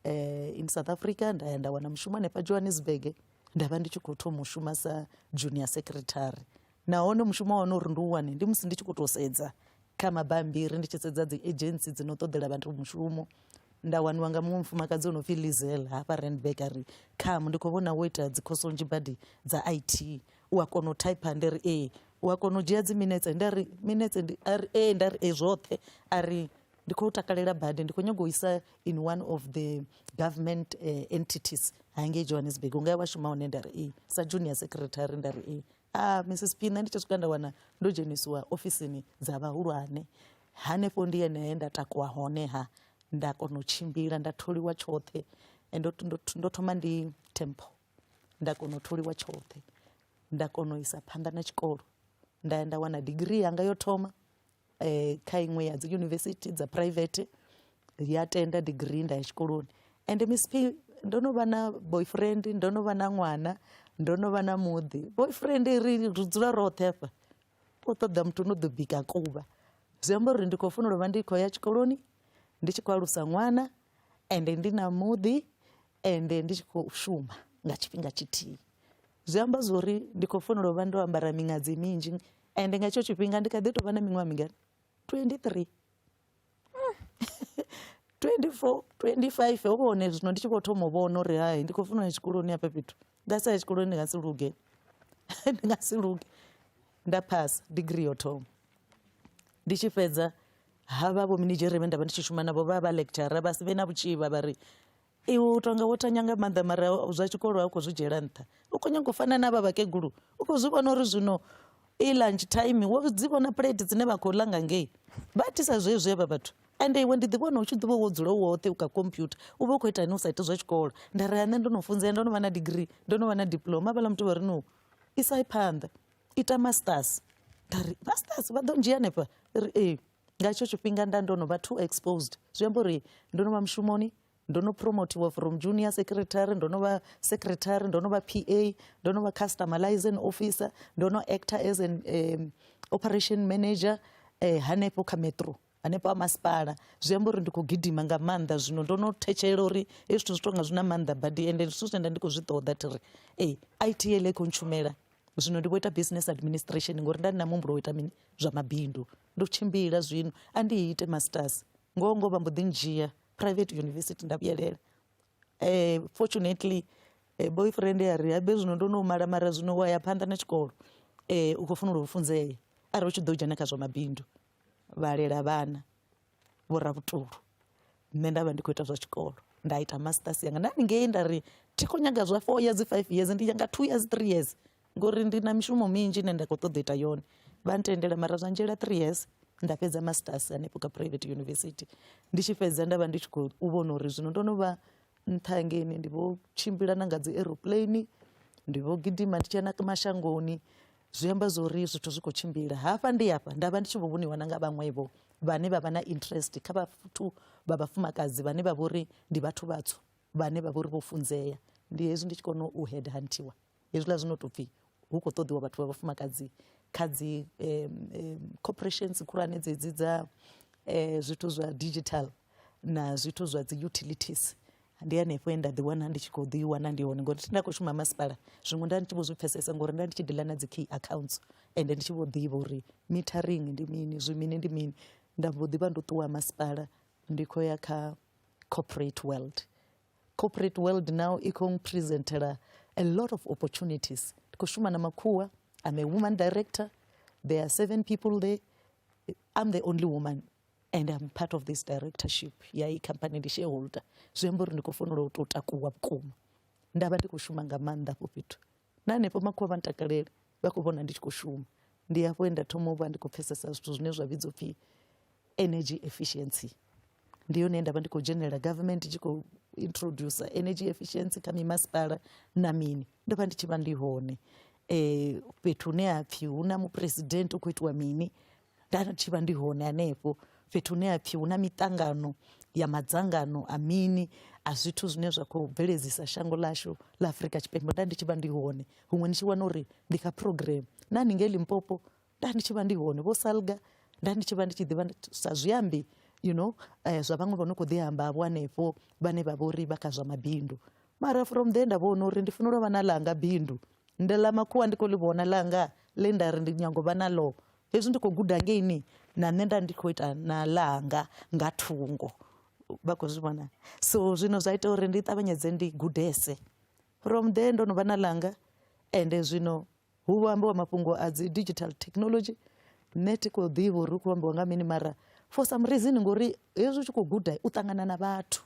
in South Africa nda wana mushumo hanefha Johannesburg nda vha ndi tshi khou thoma u shuma sa junior secretary. Nahone mushumo wa uri ndi u wane ndi musi ndi tshi khou tou sedza kha mabambiri ndi tshi sedza dzi agency dzi no ṱoḓela vhathu mushumo nda waniwa nga muṅwe mufumakadzi o no pfi Lizel hafha Randburg a ri kham ndi khou vhona wo ita dzi khoso nnzhi badi dza IT u a kona u type ndi ri u a kona u dzhia dzi minetse nda ri minetse nda ri zwoṱhe a ri ndi khou takalela badi ndi khou nyaga u isa in one of the government entities hangei Johannesburg unga wa shuma hone nda ri sa junior secretary nda ri Mrs P nṋe ndi tshi swika nda wana ndo dzhenisiwa ofisini dza vhahulwane hanefho ndi ene nda takuwa hone nda kona u tshimbila nda tholiwa tshoṱhe ndo thoma ndi tempo nda kona u tholiwa tshoṱhe nda kona u isa phanḓa na tshikolo nda wana degree yanga yo thoma kha iṅwe ya dzi university dza private ya tenda degree nda ya tshikoloni. And Miss P ndo no vha na boyfriend ndo no vha na ṅwana ndo no vha na muḓi. Boyfriend ri dzula roṱhe hafha u ṱoḓa muthu no ḓo bika kuvha zwi amba uri ndi khou fanela u vha ndi khou ya tshikoloni ndi tshi khou alusa ṅwana ende ndi na muḓi ende ndi tshi khou shuma nga tshifhinga tshithihi. Zwi amba zwori ndi khou fanela u vha ndo ambara miṅadzi minzhi ende nga hetsho tshifhinga ndi kha ḓi tou vha na miṅwaha mingana 23 24 25 ho vhone zwino ndi tshi khou thoma u vhona uri hai ndi khou fanela tshikoloni hafha fhethu nda sa ya tshikoloni ndi nga si luge ndi nga si luge nda phasa degree yo thoma. Ndi tshi fhedza havha vho minidzhere vhe nda vha ndi tshi shuma navho vha lecturer vha si vhe na vhutshivha vha ri iwe u tonga wo thanya nga maanḓa mara zwa tshikolo a u khou zwi dzhiela nṱha u khou nyaga u fana na vha vhakegulu u khou zwi vhona uri zwino lunch time wo dzi vhona plate dzine vha khou ḽa nga ngei vha tisa zwezwi havha vhathu ende iwe ndi ḓi vhona u tshi ḓivha wo dzula woṱhe u kha computer u vha u khou itani u sa iti zwa tshikolo. Nda ri nṋe ndo no funzea ndo no vha na degree ndo no vha na diploma havhaḽa muthu vha ri no isa phanḓa ita masters nda ri masters vha ḓo ndzhia hanefha ri nga hetsho tshifhinga ndo no vha too exposed zwi amba uri ndo no vha mushumoni ndo no promotiwa from junior secretary ndo no vha secretary ndo no vha PA ndo no vha customer liaison officer ndo no actor as an operation manager hanefho kha metro hanefho a masipala. Zwi amba uri ndi khou gidima nga maanḓa zwino ndo no thetshelela uri hezwi zwithu zwi tonga zwi na maanḓa badi ende zwithu zwine nda ndi khou zwi ṱoḓa tiri IT ele khou ntshumela zwino ndi vho ita business administration ngori nda ndi na muhumbulo wo ita mini zwa mabindu ndo tshimbila zwino a ndi ite masters ngo vha mbo ḓi ndzhia private university nda vhuyelela. Fortunately boyfriend ya ri habe zwino ndo no mala mara zwino wa ya phanḓa na tshikolo u khou fanela u funzea arali u tshi ḓo dzhena kha zwa mabindu vhalela vhana vho ravhutulu. Nṋe nda vha ndi khou ita zwa tshikolo nda ita masters yanga nda ngei nda ri thi khou nyaga zwa 4 years 5 years ndi yanga 2 years 3 years ngori ndi na mishumo minzhi ine nda khou ṱoḓa ita yone vha ntendela mara zwa ndzhela 3 years nda fhedza masters hanefho kha private university. Ndi tshi fhedza nda vha ndi tshi khou vhona uri zwino ndo no vha nṱha ngeni ndi vho tshimbila na nga dzi aeroplane ndi vho gidima ndi tshi ya na mashangoni zwi amba zwori zwithu zwi khou tshimbila hafha ndi hafha nda vha ndi tshi vho vhoniwa na nga vhaṅwevho vhane vha vha na interest kha vhathu vha vhafumakadzi vhane vha vhori ndi vhathu vhatswu vhane vha vhori vho funzea. Ndi hezwi ndi tshi kona u head huntiwa hezwiḽa zwino tou pfhi hu khou ṱoḓiwa vhathu vha vhafumakadzi kha dzi corporations khulwane dzedzi dza zwithu zwa digital na zwithu zwa dzi utilities. Ndi hanefho enda ḓi wana ndi tshi khou ḓi wana ndi hone ngori nda khou shuma masipala zwiṅwe nda ndi tshi vho zwi pfesesa ngori nda ndi tshi dila na dzi key accounts ende ndi tshi vho ḓivha uri metering ndi mini zwimini ndi mini. Nda vho ḓivha ndo ṱuwa masipala ndi khou ya kha corporate world. Corporate world now i khou presentela a lot of opportunities. Ndi khou shuma na makhuwa. I'm a woman director. There are 7 people there. I'm the only woman and I'm part of this directorship ya i company ndi shareholder. Zwi amba uri ndi khou fanela u tou takuwa vhukuma. Ndavha ndi khou shuma nga maanḓa afho fhethu. Na hanefho makhuwa vha ntakalela vha khou vhona ndi tshi khou shuma. Ndi hafho nda thoma u vha ndi khou pfesesa zwithu zwine zwa vhidzwa upfhi energy efficiency. Ndi yone ndavha ndi khou dzhenelela government tshi khou introduce energy efficiency kha mimasipala na mini. Ndo vha ndi tshi vha ndi hone fhethu hune hapfhi hu na mupresident u khou itiwa mini. Nda tshi vha ndi hone hanefho fhethu hune hapfhi hu na miṱangano ya madzangano a mini a zwithu zwine zwa khou bveledzisa shango lashu la Afrika Tshipembe. Nda ndi tshi vha ndi hone huṅwe ndi tshi wana uri ndi kha program na haningei Limpopo nda ndi tshi vha ndi hone vho Salga nda ndi tshi vha ndi tshi ḓivha sa zwiambi zwa vhaṅwe vha no khou ḓi amba vho hanefho vhane vha vha uri vha kha zwa mabindu. Mara from there nda vhona uri ndi fanela u vha na ḽanga bindu. Ndi ḽa makhuwa ndi khou ḽi vhona ḽanga ḽe nda ri ndi nyango vha na ḽo. Hezwi ndi khou guda ngeini na nṋe nda ndi khou ita na ḽanga nga thungo vha khou zwi vhona. So zwino zwa ita uri ndi ṱavhanyedze ndi gudese. From there ndo no vha na ḽanga ende zwino hu vho ambiwa mafhungo a dzi digital technology. Nṋe ti khou ḓivha uri hu khou ambiwa nga mini mara for some reason ngori hezwi u tshi khou guda u ṱangana na vhathu.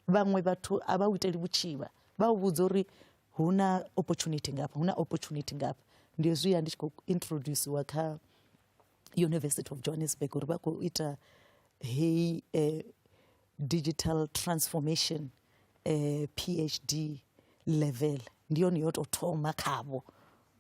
Vhaṅwe vhathu a vha u iteli vhutshivha vha u vhudza uri hu na opportunity ngafha hu na opportunity ngafha. Ndi hezwi ya ndi tshi khou introduciwa kha University of Johannesburg uri vha khou ita hei digital transformation PhD level. Ndi yone yo tou thoma khavho.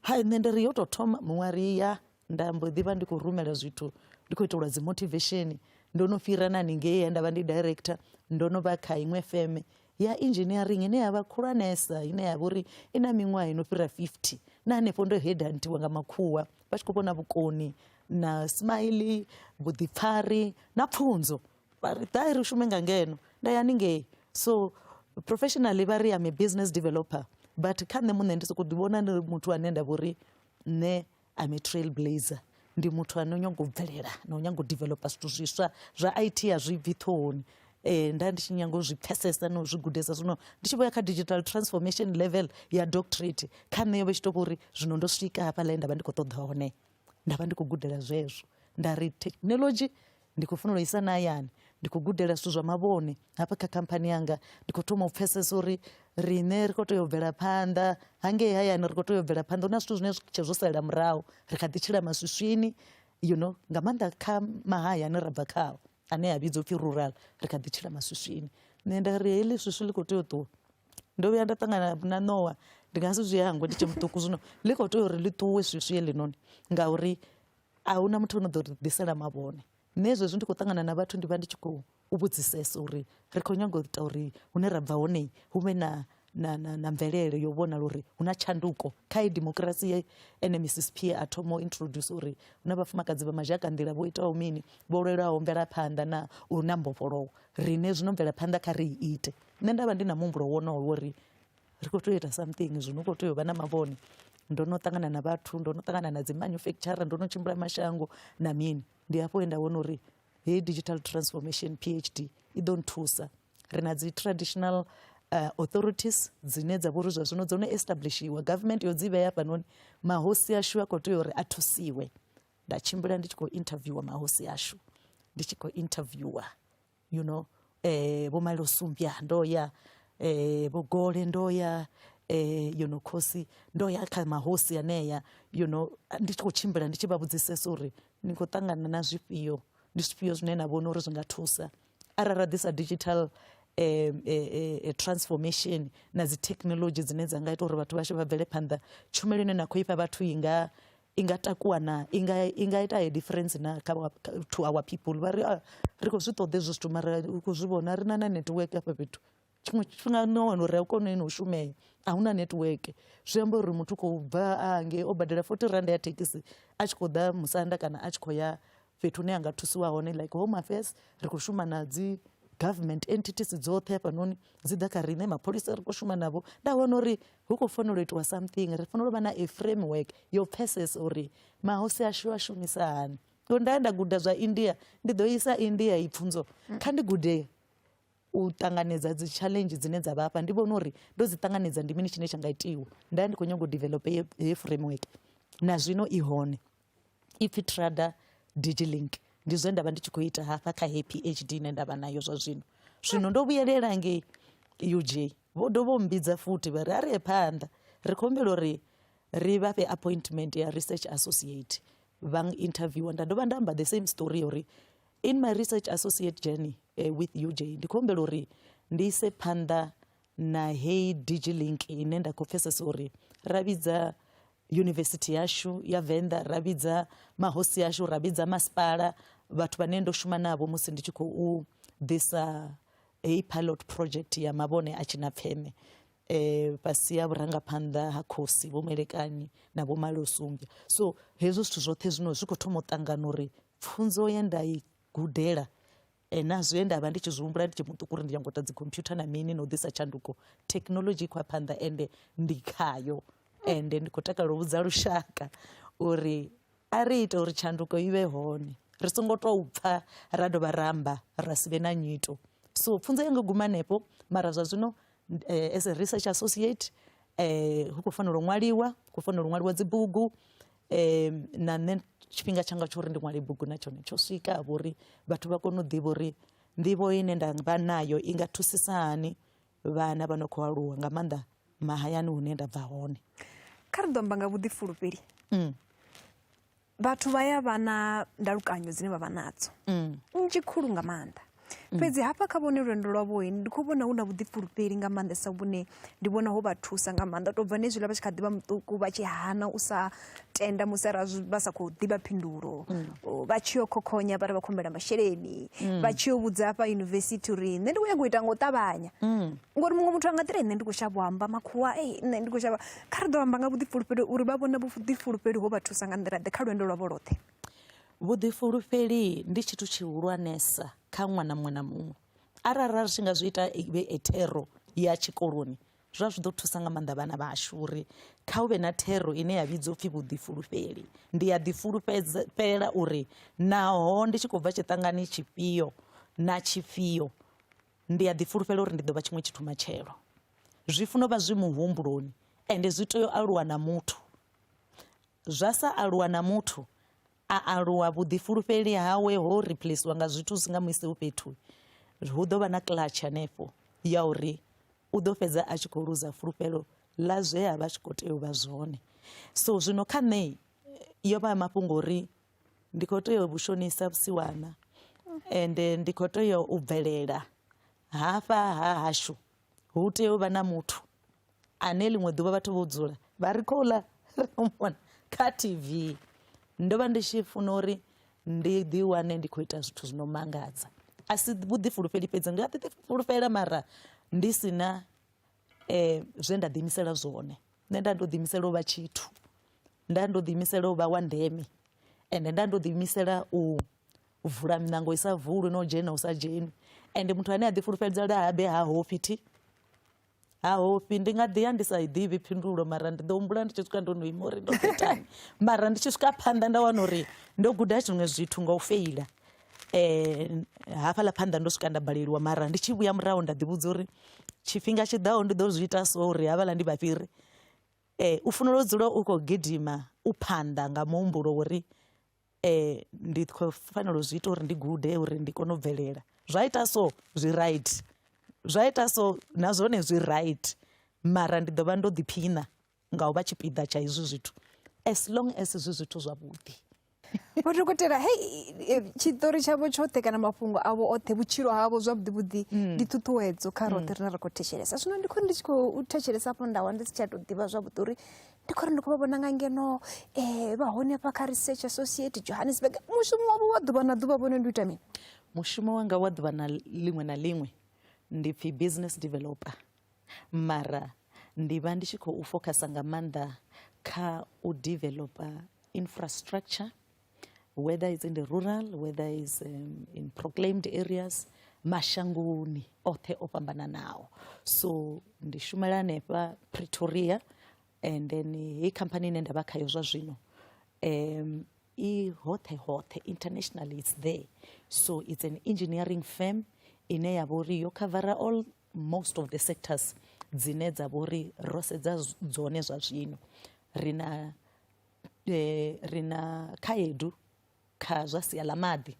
Hai nṋe ndi ri yo tou thoma muṅwe ari ya nda mbo ḓi vha ndi khou rumela zwithu ndi khou itelwa dzi motivation. Ndo no fhira na haningei nda vha ndi director ndo no vha kha iṅwe firm ya engineering ine ya vha khulwanesa ine ya vha uri i na miṅwaha ino fhira 50 na hanefho ndo headhuntiwa nga makhuwa vha tshi khou vhona vhukoni na smile vhuḓipfari na pfunzo vha ri ḓai ri shume nga ngeno nda ya haningei. So professionally vha ri am a business developer but kha nṋe muṋe ndi sokou ḓivhona ndi muthu ane nda vha uri nṋe am a trailblazer. Ndi muthu ane o nyaga u bvelela na u nyaga u developa zwithu zwiswa zwa IT a zwi bvi ṱhohoni. Nda ndi tshi nyaga u zwi pfesesa na u zwi gudesa zwino ndi tshi vho ya kha digital transformation level ya doctorate kha nṋe yo vha tshi tou uri zwino ndo swika hafhaḽa nda vha ndi khou ṱoḓa hone nda vha ndi khou gudela zwezwo. Nda ri technology ndi khou fanela u isa na hayani ndi khou gudela zwithu zwa mavhone hafha kha khamphani yanga. Ndi khou thoma u pfesesa uri riṋe ri khou tea u bvela phanḓa hangei hayani ri khou tea u bvela phanḓa. Hu na zwithu zwine tshe zwo salela murahu ri kha ḓi tshila maswiswini nga maanḓa kha mahaya ane ra bva khao ane a vhidzwa upfhi rural ri kha ḓi tshila maswiswini. Nṋe nda ri heḽi swiswi ḽi khou tea u ṱuwa. Ndo vhuya nda ṱangana na Noah ndi nga si zwi hangwe ndi tshe muṱuku zwino ḽi khou tea uri ḽi ṱuwe swiswi heḽinoni ngauri a hu na muthu o no ḓo ri ḓisela mavhone. Nṋe zwezwi ndi khou ṱangana na vhathu ndi vha ndi tshi khou vhudzisesa uri ri khou nyaga u ita uri hune ra bva hone hu vhe na mvelele yo vhonala uri hu na tshanduko kha i democracy ene Mrs P a thoma u introduce uri hu na vhafumakadzi vha mazhaka nḓila vho itaho mini vho lwelaho mvelaphanḓa na uri na mbofholowo riṋe zwino mvelaphanḓa kha ri i ite. Nṋe nda vha ndi na muhumbulo wonowo uri ri khou tea u ita something zwino khou tea u vha na mavhone. Ndo no ṱangana na vhathu ndo no ṱangana na dzi manufacturer ndo no tshimbila mashango na mini. Ndi hafho nda vhona uri hei digital transformation PhD i ḓo nthusa. Ri na dzi traditional authorities dzine dza vha uri zwa zwino dzo no establishiwa government yo dzi vhea hafhanoni mahosi ashu a khou tea uri a thusiwe. Nda tshimbila ndi tshi khou interviewa mahosi ashu ndi tshi khou interviewa vho Malo Sumbya ndo ya vho Gole ndo ya khosi ndo ya kha mahosi aneya ndi tshi khou tshimbila ndi tshi vha vhudzisesa uri ni khou ṱangana na zwifhio ndi zwifhio zwine na vhona uri zwi nga thusa arali ra ḓisa digital transformation na dzi technology dzine dza nga ita uri vhathu vhashu vha bvele phanḓa. Tshumelo ine na khou ifha vhathu i nga takuwa na i nga ita a difference na to our people. Vha ri ri khou zwi ṱoḓa ezwo zwithu mara u khou zwi vhona ri na network hafha fhethu tshiṅwe tshifhinga no wana uri a u kona ino u shumea a huna network zwi amba uri muthu khou bva hange o badela 40 rand ya thekhisi a tshi khou ḓa Musanda kana a tshi khou ya fhethu hune a nga thusiwa hone like Home Affairs ri khou shuma na dzi government entities dzoṱhe hafhanoni dzi ḓa kha riṋe mapholisa ri khou shuma navho nda wana uri hu khou fanela u itiwa something ri fanela u vha na a framework yo pfesesa uri mahosi ashu a shumisa hani nda guda zwa India ndi ḓo isa India i pfunzo kha ndi gude u ṱanganedza dzi challenge dzine dza vhafha ndi vhona uri ndo dzi ṱanganedza ndi mini tshine tsha nga itiwa nda ndi khou nyaga u develop ye framework na zwino i hone ipfi Trada DigiLink ndi zwe ndavha ndi tshi khou ita hafha kha PhD ine ndavha nayo zwa zwino ndo vhuyelela ngei UJ vho do vho mbidza futhi vha ri a ri phanḓa ri khou humbela uri ri vha fhe appointment ya research associate vha interview nda dovha nda amba the same story uri in my research associate journey with UJ ndi khou humbela uri ndi ise phanḓa na hei DigiLink ine nda khou pfesesa uri ra vhidza university yashu ya Venḓa ra vhidza mahosi yashu ra vhidza masipala vhathu vhane ndo shuma navho musi ndi tshi khou ḓisa hei pilot project ya mavhone a Tshinapfeme fhasi ya vhurangaphanḓa ha khosi vho Melekanyi na vho Malosumbya so hezwo zwithu zwoṱhe zwino zwi khou thoma u ṱangana uri pfunzo ye nda i gudela na zwe nda vha ndi tshi zwi humbula ndi tshi muṱuku uri ndi nyago ita dzi computer na mini na u ḓisa tshanduko technology khwa phanḓa ende ndi khayo ende ndi khou takalela u vhudza lushaka uri a ri ita uri tshanduko i vhe hone ri songo tou pfa ra dovha ramba ra si vhe na nyito so pfunzo yanga guma hanefho mara zwa zwino as a research associate hu khou fanela u ṅwaliwa khou fanela u ṅwaliwa dzibugu na nṋe tshifhinga tshanga tsho uri ndi ṅwale bugu na tshone tsho swika vho uri vhathu vha kone u ḓivha uri nḓivho ine nda vha nayo i nga thusisa hani vhana vha no khou aluwa nga maanḓa mahayani hune nda bva hone kha ri ḓo amba nga vhuḓifulufheli vhathu vha ya vha na ndalukanyo dzine vha vha nadzo nnzhi khulu nga maanḓa fhedzi hafha kha vhone lwendo lwavho ndi khou vhona hu na vhuḓifulufheli nga maanḓesa vhune ndi vhona ho vha thusa nga maanḓa tou bva nezwiḽa vha tshi kha ḓivha muṱuku vha tshi hana u sa tenda musi vha sa khou ḓivha phindulo vha tshi yo khokhonya vha ri vha khou humbela masheleni vha tshi yo vhudza hafha yunivesithi uri nṋe ndi khou nyaga u ita nga u ṱavhanya ngori muṅwe muthu a nga ḓira nṋe ndi khou shavha u amba makhuwa nṋe ndi khou shavha kha ri ḓo amba nga vhuḓifulufheli uri vha vhona vhuḓifulufheli ho vha thusa nga nḓila ḓe kha lwendo lwavho lwoṱhe vhuḓifulufheli ndi tshithu tshihulwanesa kha ṅwana muṅwe na muṅwe arali tshi nga zwi ita ive thero ya tshikoloni zwa zwi ḓo thusa nga maanḓa vhana vhashu uri kha hu vhe na thero ine ya vhidzwa upfhi vhuḓifulufheli ndi ya ḓifulufhela uri naho ndi tshi khou bva tshiṱangani tshifhio na tshifhio ndi ya ḓifulufhela uri ndi ḓo vha tshiṅwe tshithu matshelo zwi funa u vha zwi muhumbuloni ende zwi tea u aluwa na muthu zwa sa aluwa na muthu a aluwa vhuḓifulufheli hawe ho replacewa nga zwithu zwi nga mu iseho fhethu hu ḓo vha na clutch hanefho ya uri u ḓo fhedza a tshi khou luza fulufhelo ḽa zwe a vha tshi khou tea u vha zwone so zwino kha nṋe yo vha mafhungo uri ndi khou tea u vhushonisa vhusiwana ende ndi khou tea u bvelela hafha ha hashu hu tea u vha na muthu ane ḽiṅwe ḓuvha vhathu vho dzula vha ri khou ḽa kha TV ndo vha ndi tshi funa uri ndi ḓi wane ndi khou ita zwithu zwino mangadza a si vhuḓifulufheli fhedzi ndi a ḓifulufhela mara ndi sina zwe nda ḓiimisela zwone nṋe nda ndo ḓiimisela u vha tshithu nda ndo ḓiimisela u vha wa ndeme ende nda ndo ḓiimisela u vula miṋango i sa vulwi no dzhena u sa dzheni ende muthu ane a ḓifulufhedzela habe ha hofhi ha hofhi ndi nga ḓi ya ndi sa i ḓivhi phindulo mara ndi ḓo humbula ndi tshi swika ndo no ima uri ndo betani mara ndi tshi swika phanḓa nda wana uri ndo guda zwiṅwe zwithu nga u feila hafhaḽa phanḓa ndo swika nda baleliwa mara ndi tshi vhuya murahu nda ḓivhudza uri tshifhinga tshiḓaho ndi ḓo zwi ita so uri havhaḽa ndi vhafhiri u funela u dzula u khou gidima u phanḓa nga muhumbulo uri ndi khou fanela u zwi ita uri ndi gude uri ndi kone u bvelela zwa ita so zwi right zwa ita so na zwone zwi right mara ndi ḓo vha ndo ḓiphina nga u vha tshipiḓa tsha hezwi zwithu as long as zwi zwithu zwavhuḓi vho dokotela hei tshiṱori tshavho tshoṱhe kana mafhungo avho oṱhe vhutshilo havho zwavhuḓi ndi ṱhuṱhuwedzo kha roṱhe rine ra khou thetshelesa zwino ndi khou ndi tshi khou thetshelesa afho nda wana ndi si tsha tou ḓivha zwavhuḓi uri ndi khou ri ndi khou vha vhona nga ngeno vha hone hafha kha research associate Johannesburg mushumo wavho wa ḓuvha na ḓuvha vhone ndi u ita mini mushumo wanga wa ḓuvha na ḽiṅwe ndi pfi business developer, mara ndi vha ndi tshi khou focasa nga maanḓa kha u developer infrastructure, whether it's in the rural, whether it's in proclaimed areas, mashangoni othe o fhambananaho. So ndi shumela hanefha Pretoria, and then hei company ine nda vha khayo zwa zwino I hoṱhe internationally it's there. So it's an engineering firm ine ya vhori yo covera all most of the sectors dzine dza vhori ro sedza dzone zwa zwino. Rina khaedu kha zwa sia ḽa maḓi,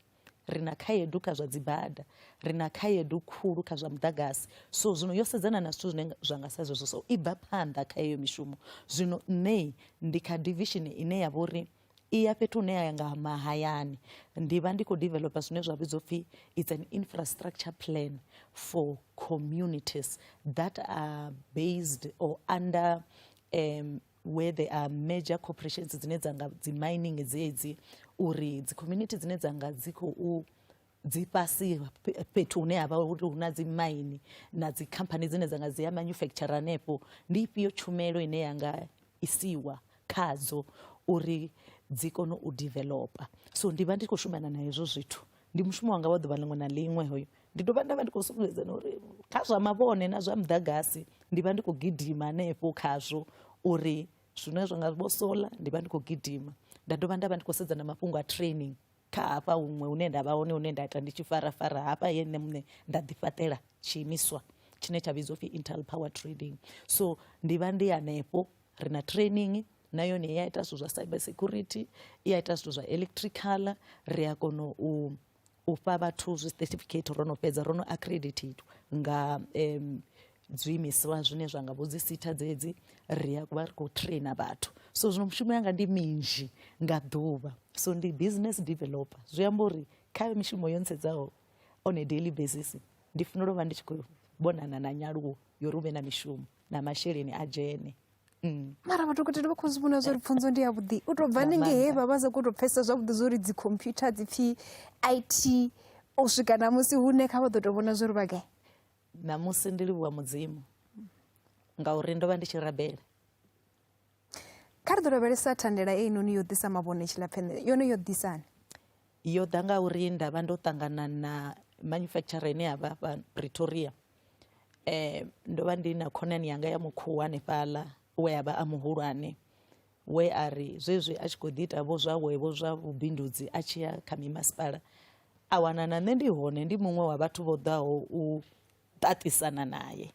rina khaedu kha zwa dzibada, rina khaedu khulu kha zwa muḓagasi. So zwino yo sedzana na zwithu zwine zwa nga sa zwezwo, so I bva phanḓa kha iyo mishumo. Zwino nṋe ndi kha division ine ya vhori I ya fhethu hune ya nga mahayani, ndi vha ndi khou developer zwine zwa vhidzwa pfi it's an infrastructure plan for communities that are based or under where there are major corporations dzine dza nga dzi mining dzedzi, uri dzi community dzine dza nga dzi khou dzi fhasi fhethu hune havha uri huna dzi mine na dzi company dzine dza nga dzi ya manufacture hanefho, ndi ifhio tshumelo ine yanga isiwa khadzo uri dzi kone u developer. So ndi vha ndi khou shumana na hezwo zwithu, ndi mushumo wanga wa ḓuvha ḽiṅwe na ḽiṅwe hoyo. Ndi dovha nda vha ndi khou sumbedza uri kha zwa mavhone na zwa muḓagasi ndi vha ndi khou gidima hanefho khazwo, uri zwine zwa nga vho solar ndi vha ndi khou gidima. Nda dovha nda vha ndi khou sedza na mafhungo a training kha hafha huṅwe hune nda vha hone hune nda ita ndi tshi farafara hafha ye nṋe muṋe nda ḓifhaṱela tshiimiswa tshine tsha vhidzwa pfi Intel Power Trading. So ndi vha ndi hanefho, ri na training na yone I ya ita zwithu zwa cyber security, I ya ita zwithu zwa electrical, ri a kona u fha vhathu zwi certificate ro no fhedza ro no accredited nga zwiimiswa zwine zwa nga vho dzi sita dzedzi, ri a vha ri khou traina vhathu. So zwino mushumo yanga ndi minzhi nga ḓuvha. So ndi business developer, zwi amba uri kha mishumo yo nsedzaho on a daily basis ndi funela u vha ndi tshi khou vhonana na nyaluwo yo ri hu vhe na mishumo na masheleni a dzhene. Mara madokotela vha khou zwi vhona zwa uri pfunzo ndi yavhuḓi, u tou bva haningei he vha vha sa khou tou pfhesesa zwavhuḓi zwa uri dzi computer dzi pfi IT, u swika namusi hune kha vha ḓo tou vhona zwa uri vha gai? Namusi ndi livhuwa mudzimu ngauri ndo vha ndi tshi rabela. Kha ri ḓo lavhelesa thandela einoni yo ḓisa mavhone Tshilapfheṋe, yone yo ḓisani? Yo ḓa ngauri nda vha ndo ṱangana na manufacturer ine ya vha fha Pretoria. Ndo vha ndi na khonani yanga ya mukhuwa hanefhaḽa we a vha a muhulwane, we a ri zwezwi a tshi khou ḓi ita vho zwawevho zwa vhubindudzi a tshi ya kha mimasipala, a wana na nṋe ndi hone ndi muṅwe wa vhathu vho ḓaho u ṱaṱisana naye.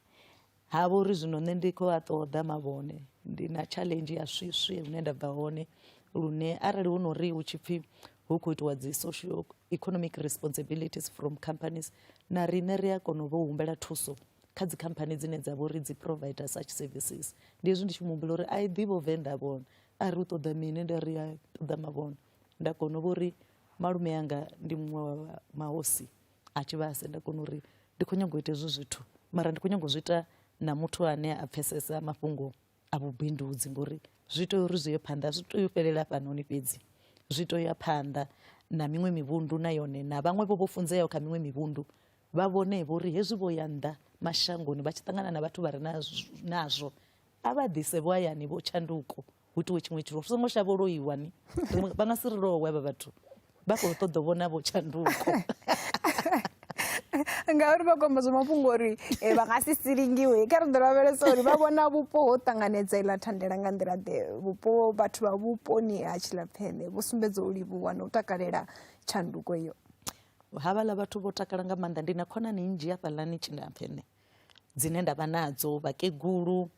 Ha vha uri zwino nṋe ndi khou a ṱoḓa mavhone, ndi na challenge ya swiswi hune nda bva hone, lune arali hu no ri hu tshi pfi hu khou itiwa dzi social economic responsibilities from companies, na riṋe ri a kona u vha humbela thuso kha dzi company dzine dza vha uri dzi provider such services. Ndi hezwi ndi tshi muhumbula uri a I ḓivha bve nda vhona, a ri u ṱoḓa mini, nda ri a ṱoḓa mavhone. Nda kona u vha uri malume yanga ndi muṅwe wa mahosi a Tshivhase, nda kona uri ndi khou nyaga u ita hezwo zwithu, mara ndi khou nyaga u zwi ita na muthu ane a pfhesesa mafhungo a vhubindudzi, ngori zwi tea uri zwi ye phanḓa, zwi tea u fhelela fhanoni fhedzi, zwi tea u ya phanḓa na miṅwe mivhundu na yone, na vhaṅwe vho funzeaho kha miṅwe mivhundu vha vhone vho ri hezwi vho ya nnḓa mashangoni vha tshi ṱangana na vhathu vha re nazwo, a vha ḓise vho hayani vho tshanduko, hu itiwe tshiṅwe tshithu. Ri songo shavha loiwa ni, vha nga si ri lowe havha vhathu, vha khou ṱoḓa u vhona vho tshanduko. Ngauri vha khou amba zwa mafhungo uri vha nga si silingiwe. Kha ri ḓo lavhelesa uri vha vhona vhupo ho ṱanganedza iḽa thandela nga nḓila ḓe, vhupo vhathu vha vhuponi ha Tshilapfheṋe vho sumbedza u livhuwa na u takalela tshanduko iyo. Havhaḽa vhathu vho takala nga maanḓa. Ndi na khonani nnzhi hafhaḽani Tshilapfheṋe dzine nda vha nadzo, vhakegulu,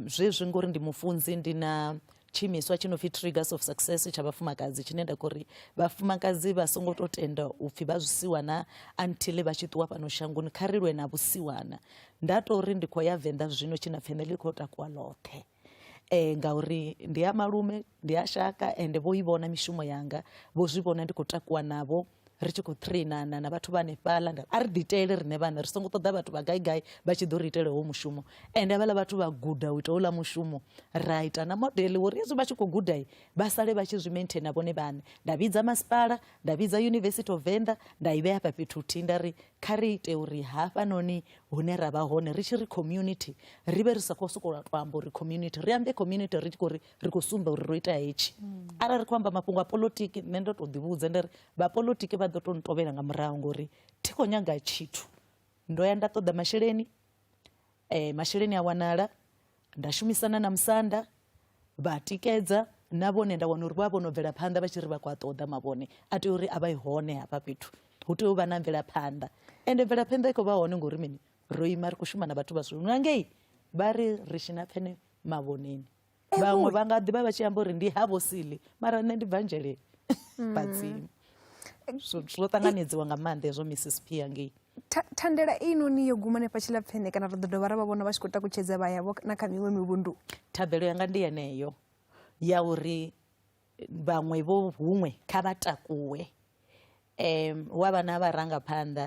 zwezwi ngori ndi mufunzi, ndi na tshiimiswa tshi no pfi Triggers of Success tsha vhafumakadzi, tshine nda khou ri vhafumakadzi vha songo tou tenda u pfi vha zwisiwana until vha tshi ṱuwa fhano shangoni, kha ri lwe na vhusiwana. Nda tou ri ndi khou ya Venḓa zwino Tshilapfheṋe ḽi khou takuwa ḽoṱhe, ngauri ndi ya malume, ndi ya shaka, ende vho i vhona mishumo yanga, vho zwi vhona ndi khou takuwa navho, ri tshi khou trainana na vhathu vha hanefhaḽa a ri ḓiitele riṋe vhana ri songo ṱoḓa vhathu vha gai vha tshi ḓo ri itele hoyo mushumo ende havhaḽa vhathu vha guda u ita houḽa mushumo ra ita na modele uri hezwi vha tshi khou guda vha sale vha tshi zwi maintaina vhone vhaṋe. Nda vhidza masipala, nda vhidza University of Venda, nda i vhea hafha fhethu huthihi nda ri kha ri ite uri hafhanoni hune ra vha hone ri tshi ri community ri vhe ri sa khou sokou tou amba uri community ri ambe community ri tshi khou ri khou sumba uri ro ita hetshi. Arali ri khou amba mafhungo a polotiki nṋe ndo tou ḓivhudza nda ri vha polotiki vha ḓo tou ntovhela nga murahu ngori thi khou nyaga tshithu. Ndo ya nda ṱoḓa masheleni, masheleni a wanala, nda shumisana na Musanda vha tikedza na vhone nda wana uri vha vhono bvela phanḓa vha tshi ri vha khou a ṱoḓa mavhone a tea uri a vha i hone hafha fhethu hu tea u vha na mvelaphanḓa ende mvelaphanḓa i khou vha hone ngori mini ro ima ri khou shuma na vhathu vha zwino nga ngei vha ri ri shina phene mavhoneni vhaṅwe vha nga ḓivha vha tshi amba uri ndi havho sili mara nṋe ndi bvanzheleni badzini zwo ṱanganedziwa nga maanḓa hezwo Mrs P ngei. Thandela inoni yo guma hanefha Tshilapfene kana ri ḓo dovha ra vha vhona vha tshi khou takutshedza vha yavho na kha miṅwe mivhundu? Thabelo yanga ndi yeneyo ya uri vhaṅwe vho huṅwe kha vha takuwe wa vha na vharangaphanḓa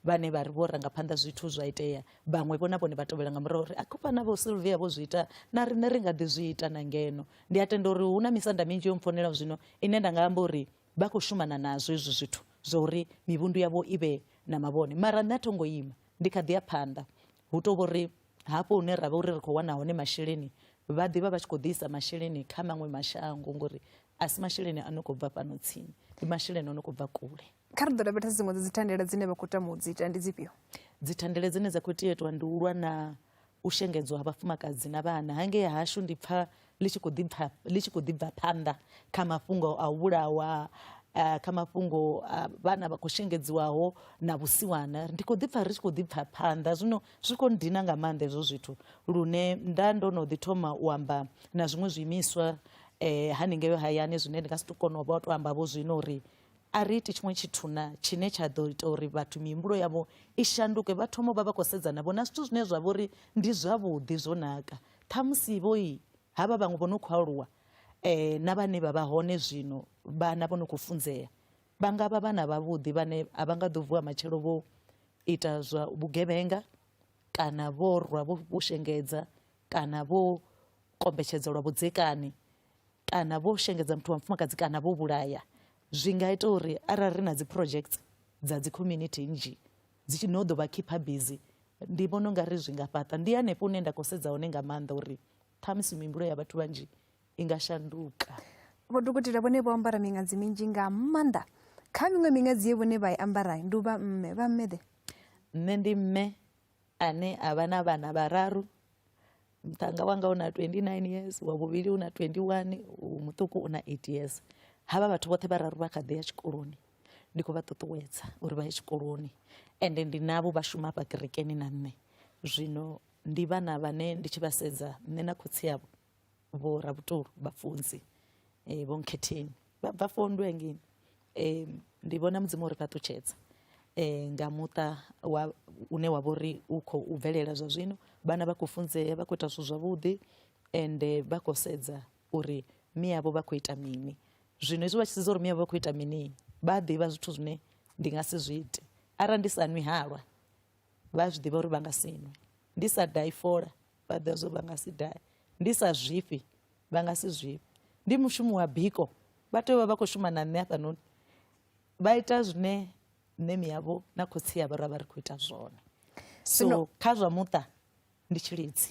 vhane vha ri vho rangaphanḓa zwithu zwa itea vhaṅwe vho na vhone vha tovhela nga murahu uri a khou na vho Sylvia vho zwi ita na riṋe ri nga ḓi zwi ita na ngeno. Ndi a tenda uri hu na misanda minzhi yo mpfonela zwino ine nda nga amba uri vha khou shumana nazwo hezwi zwithu zwa uri mivhundu yavho i vhe na mavhone mara nṋe a thongo ima ndi kha ḓi ya phanḓa hu tou vhori hafho hune ra vha uri ri khou wana hone masheleni vha ḓivha vha tshi khou ḓisa masheleni kha maṅwe mashango ngori a si masheleni a no khou bva fhano tsini ndi masheleni a no khou bva kule. Kha ri ḓo lavhelesa dziṅwe dza dzithandela dzine vha khou tama u dzi ita ndi dzifhio? Dzithandela dzine dza khou itiwa ndi u lwa na u shengedzwa ha vhafumakadzi na vhana hangei hashu ndi pfa ḽi tshi khou ḓi bva phanḓa kha mafhungo a u vhulawa kha mafhungo a vhana vha khou shengedziwaho na vhusiwana ndi khou ḓi pfa ri tshi khou ḓi bva phanḓa zwino zwi khou ndina nga maanḓa hezwo zwithu lune nda ndo no ḓi thoma u amba na zwiṅwe zwiimiswa haningei hayani zwine ndi nga si tou kona u vha tou amba vho zwino uri a ri iti tshiṅwe tshithu na tshine tsha ḓo ita uri vhathu mihumbulo yavho i shanduke vha thoma vha vha khou sedzana vho na zwithu zwine zwa vha uri ndi zwavhuḓi zwo naka ṱhamusi vho havha vhaṅwe vho no khou aluwa na vhane vha vha hone zwino vhana vho no khou funzea vha nga vha vhana vhavhuḓi vhane a vha nga ḓo vuwa matshelo vho ita zwa vhugevhenga kana vho rwa vho shengedza kana vho kombetshedza lwa vhudzekani kana vho shengedza muthu wa mufumakadzi kana vho vhulaya. Zwi nga ita uri arali ri na dzi projects dza dzi community nnzhi dzi tshi no ḓo vha keeper busy ndi vhona u nga ri zwi nga fhaṱa ndi hanefho hune nda khou sedza hone nga maanḓa uri ṱhamusi mihumbulo ya vhathu vhanzhi i nga shanduka. Vho dokotela vhone vho ambara miṅadzi minzhi nga maanḓa kha miṅwe miṅadzi ye vhone vha i ambara ndi u vha mme vha mme ḓe? Nṋe ndi mme ane a vha na vhana vhararu muṱhanga wanga u na 29 years wa vhuvhili u na 21 muṱuku u na 8 years havha vhathu vhoṱhe vhararu vha kha ḓi ya tshikoloni ndi khou vha ṱuṱuwedza uri vha ye tshikoloni ende ndi navho vha shuma hafha kerekeni na nṋe zwino ndi vhana vhane ndi tshi vha sedza nṋe na khotsi yavho vho Ravhutolu vhafunzi vho Nkhetheni vha bva Fondwe ndi vhona mudzimu uri vha ṱutshedza nga muṱa une wa vha uri u khou bvelela zwa zwino vhana vha khou funzea vha khou ita zwithu zwavhuḓi ende vha khou sedza uri miyavho vha khou ita mini zwino hezwi vha tshi sedza uri miyavho vha khou ita mini vha ḓivha zwithu zwine ndi nga si zwi ite arali ndi sa nwi halwa vha zwi ḓivha uri vha nga si nwe ndi sa dayi fola vha ḓivha zwo vha nga si dayi ndi sa zwifhi vha nga si zwifhi ndi mushumo wa biko vha tea u vha vha khou shuma na nṋe hafhanoni vha ita zwine nṋe miyavho na khotsi yavho ra vha ri khou ita zwone so kha zwa muṱa ndi tshilidzi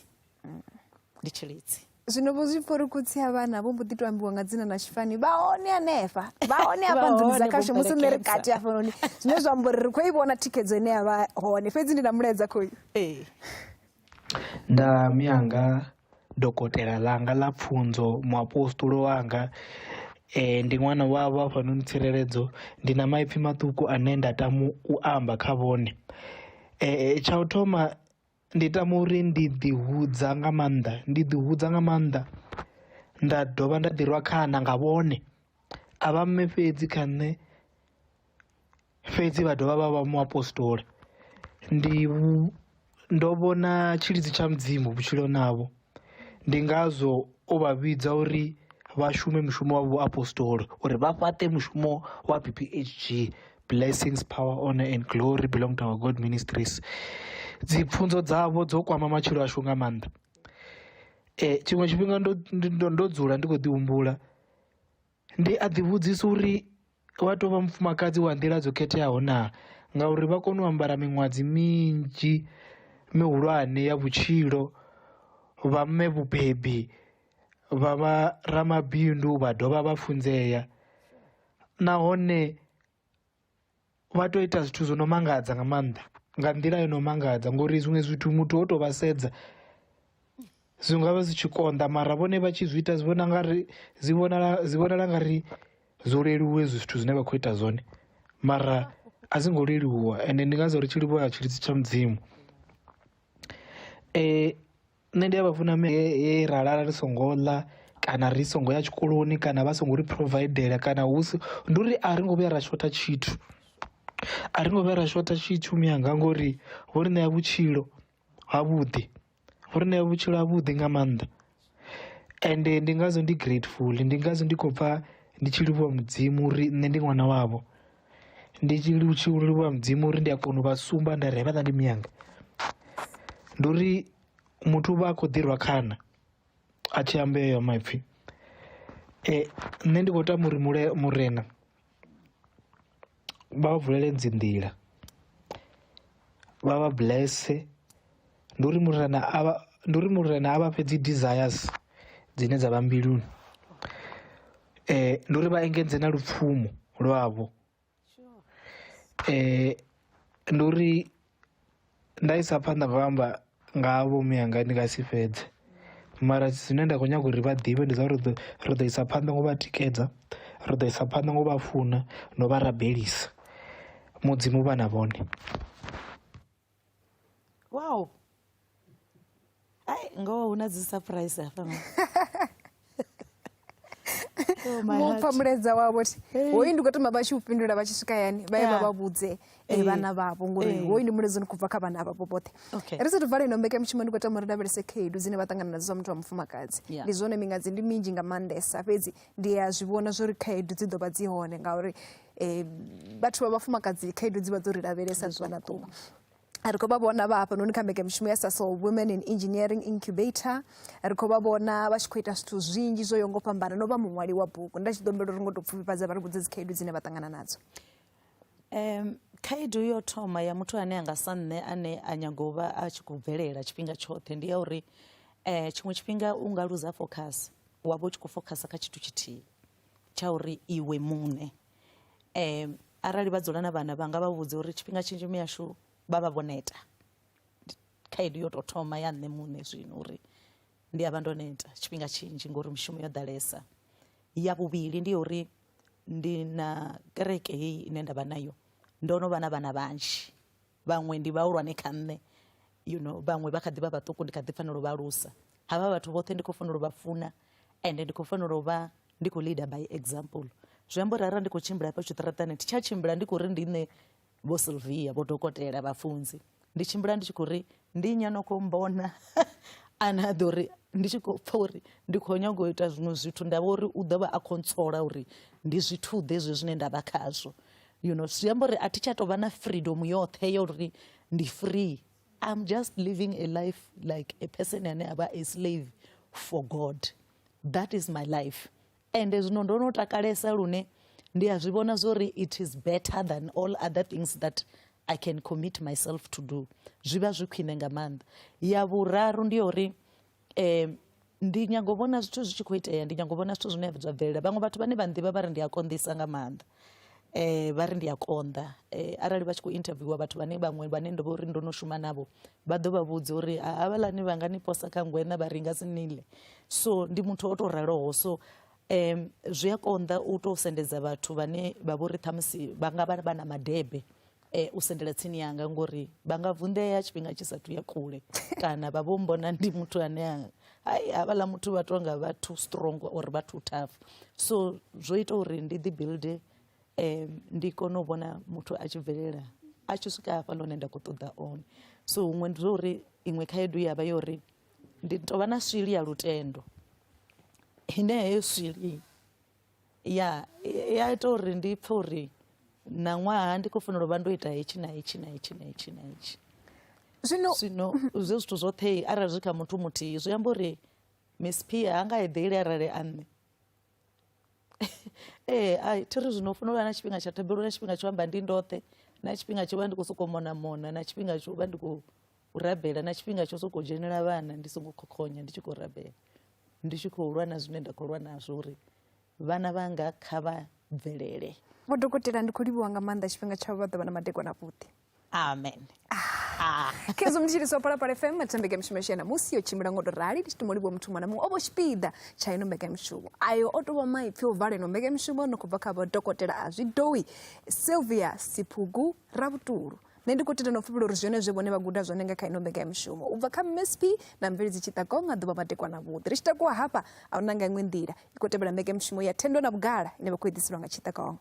ndi tshilidzi. Zwino vho zwi pfha uri khotsi ya vhana vho mbo ḓi to ambiwa nga dzina na Tshifani vha hone hanefha vha hone hafha nḓuni dza khasho musi nṋe ri kati hafhanoni zwine zwa amba uri ri khou i vhona thikhedzo ine ya vha hone fhedzi ndi na mulaedza khoi. Nda miyanga dokotela ḽanga ḽa pfunzo muapostulo wanga ndi ṅwana wavho hafhanoni Tsireledzo ndi na maipfi maṱuku ane nda tama u amba kha vhone. Tsha u thoma ndi tama uri ndi ḓihudza nga maanḓa nda dovha nda ḓirwa khana nga vhone a vha mme fhedzi kha nṋe fhedzi vha dovha vha vha muapostoli ndo vhona tshilidzi tsha mudzimu vhutshilo navho ndi ngazwo o vha vhidza uri vha shume mushumo wa vhu apostolo uri vha fhaṱe mushumo wa PPHG, blessings, power, honor and glory belong to our God ministries. Dzi pfunzo dzavho dzo kwama matshilo ashu nga maanḓa. Tshiṅwe tshifhinga ndo dzula ndi khou ḓi humbula ndi a ḓi vhudzisa uri wa tou vha mufumakadzi wa nḓila dzo khetheaho na, ngauri vha kone u ambara miṅwadzi minzhi mihulwane ya vhutshilo, vha mme vhubebi, vha vha ramabindu, vha dovha vha funzea, nahone vha tou ita zwithu zwo no mangadza nga maanḓa, nga nḓila yo no mangadza, ngori zwiṅwe zwithu muthu o tou vha sedza zwi nga vha zwi tshi konḓa, mara vhone vha tshi zwi ita zwi vhonala nga ri zwo leluwe zwithu zwine vha khou ita zwone, mara a zwi ngo leluwa. Ende ndi nga zwo ri tshi livhuwa tshilidzi tsha mudzimu. Nṋe ndi a vha funa ye ra lala ri songo ḽa kana ri songo ya tshikoloni kana vha songo ri providela kana ndi uri a ri ngo vhuya ra shotha tshithu, a ri ngo vhuya ra shotha tshithu mianga, ngori vho ri ṋea vhutshilo havhuḓi, vho ri ṋea vhutshilo havhuḓi nga maanḓa. Ende ndi ngazwo ndi grateful, ndi ngazwo ndi khou pfha ndi tshi livhuwa mudzimu uri nṋe ndi ṅwana wavho, ndi tshi livhuwa mudzimu uri ndi a kona u vha sumba nda ri vhaḽa ndi mianga. Ndi uri muthu vha a khou ḓirwa khana a tshi amba eyo maipfhi. Nṋe ndi khou tama uri murena vha vha vulele dzi nḓila, vha vha blesse, ndi uri murena a vha fhe dzi desires dzine dza vha mbiluni, ndi uri vha engedze na lupfumo lwavho. Ndi uri nda isa phanḓa nga u amba ngavho mianga ndi nga si fhedze, mara zwine nda khou nyaga uri vha ḓivhe ndi zwa uri ri ḓo isa phanḓa ngo vha tikedza, ri ḓo isa phanḓa ngo vha funa no vha rabelisa. Mudzimu vha na vhone. Wow, ai ngoho hu na dzi surprise hafha. Mupfamuledza wavho ti hoyu ndi khou tama vha tshi u fhindula vha tshi swika hayani vha ye vha vha vhudze vhana vhavho, ngori hoyu ndi muledzo ni khou bva kha vhana avho boṱhe. Ri sathu vala ino mbekanyamushumo ndi khou tama uri lavhelese khaedu dzine vha ṱangana nadzo zwa muthu wa mufumakadzi. Ndi zwone miṅadzi ndi minzhi nga maanḓesa, fhedzi ndi a zwi vhona zwo ri khaedu dzi ḓo vha dzi hone ngauri vhathu vha vhafumakadzi khaedu dzi vha dzo ri lavhelesa ḓuvha na ḓuvha. Ri khou vha vhona vha hafhanoni kha mbekanyamushumo ya Sasol Women in Engineering Incubator, ri khou vha vhona vha tshi khou ita zwithu zwinzhi zwo yaho nga u fhambana no vha muṅwali wa bugu. Nda tshi ḓo humbela uri ngo tou pfufhifhadza vha ri vhudze dzi khaedu dzine vha ṱangana nadzo. Khaedu yo thoma ya muthu ane anga sa nṋe ane a nyaga u vha a tshi khou bvelela tshifhinga tshoṱhe ndi ya uri tshiṅwe tshifhinga u nga luza focus, wa vha u tshi khou focusa kha tshithu tshithihi tsha uri iwe muṋe. Arali vha dzula na vhana vha nga vha vhudza uri tshifhinga tshinzhi miyashu vha vha vho neta. Khaedu yo tou thoma ya nṋe muṋe zwino uri ndi a vha ndo neta tshifhinga tshinzhi ngori mishumo yo ḓalesa. Ya vhuvhili ndi uri ndi na kereke heyi ine nda vha nayo ndo no vha na vhana vhanzhi, vhaṅwe ndi vhahulwane kha nṋe, vhaṅwe vha kha ḓi vha vhaṱuku ndi kha ḓi fanela u vha alusa. Havha vhathu vhoṱhe ndi khou fanela u vha funa ende ndi khou fanela u vha ndi khou leader by example. Zwi amba uri arali ndi khou tshimbila hafha tshiṱaratani thi tsha tshimbila ndi khou ri ndi nṋe vho Sylvia vho dokotela vhafunzi, ndi tshimbila ndi tshi khou ri ndi nnyi no khou mbona ane a ḓo ri ndi tshi khou pfha uri ndi khou nyaga u ita zwiṅwe zwithu nda vha uri u ḓo vha a khonsola uri ndi zwithuḓe hezwi zwine nda vha khazwo. Zwi amba uri a thi tsha tou vha na freedom yoṱhe ya uri ndi free. I'm just living a life like a person ane a vha a slave for God. That is my life. Ende zwino ndo no takalesa lune ndi a zwi vhona zwori it is better than all other things that I can commit myself to do. Zwi vha zwi khwine nga maanḓa. Ya vhuraru ndi uri ndi nyago vhona zwithu zwi tshi khou itea, ndi nyago vhona zwithu zwine zwa bvelela. Vhaṅwe vhathu vhane vha nḓivha vha ri ndi a konḓisa nga maanḓa, vha ri ndi a konḓa. Arali vha tshi khou interviewa vhathu vhaṅwe vhane ndo vha uri ndo no shuma navho vha ḓo vha vhudza uri havhaḽani vha nga ni posa kha ngwena vha ri nga si niḽe. So ndi muthu o tou raloho. So zwi a konḓa u tou sendedza vhathu vhane vha vho ri ṱhamusi vha nga vha na madebe u sendela tsini yanga ngori vha nga vunḓea tshifhinga tshi sathu ya kule kana vha vho mbona ndi muthu ane havhaḽa muthu vha tou nga vha too strong or vha too tough. So zwo ita uri ndi ḓi builde, ndi kone u vhona muthu a tshi bvelela a tshi swika hafha ḽone nda khou ṱoḓa one. So huṅwe ndi zwo uri iṅwe khaedu ya vha yo uri ndi tou vha na swili ya lutendo. ine heyo swili ya ita uri ndi pfe uri na ṅwaha ndi khou fanela u vha ndo ita hetshi na hetshi na hetshi na hetshi na hetshi. Zwino zwe zwithu zwoṱhe arali zwi kha muthu muthihi zwi amba uri Miss Pia ha nga eḓeli arali a nṋe ai thiri zwino u fanela u vha na tshifhinga tsha thabelo na tshifhinga tsho amba ndi ndoṱhe na tshifhinga tsho vha ndi khou sokou mona na tshifhinga tsho vha ndi khou rabela na tshifhinga tsho sokou dzhenela vhana ndi songo khokhonya ndi tshi khou rabela ndi tshi khou lwa na zwine nda khou lwa nazwo uri vhana vhanga kha vha bvelele. Vho Dokotela ndi khou livhuwa nga maanḓa tshifhinga tshavho vha ḓo vha na madekwana vhuḓi. Amen. Kezo mtshiriso wa Phalaphala FM matambeke mshumo na musi yo chimbila ngoto rali ndi chitomoliwa muthu mwana mu obo tshipiḓa tsha ino mbeke mshumo ayo o tovha maipfi o vale no mbeke mshumo no kubva kha Vho Dokotela a Zwidowi Sylvia Siphugu Ravhutulu nṋe ndi khou tenda no pfhufhela uri zwone zwe vhone vha guda zwone nga kha ino mbeke mshumo u bva kha Miss P na Mveledzi Tshitako nga ḓuvha madekwana vhuḓi ri tshi takuwa hafha a u nanga iṅwe nḓila i khou tevhela mbeke mshumo ya Thendo na Vhugala ine vha khou eḓiselwa nga Tshitako.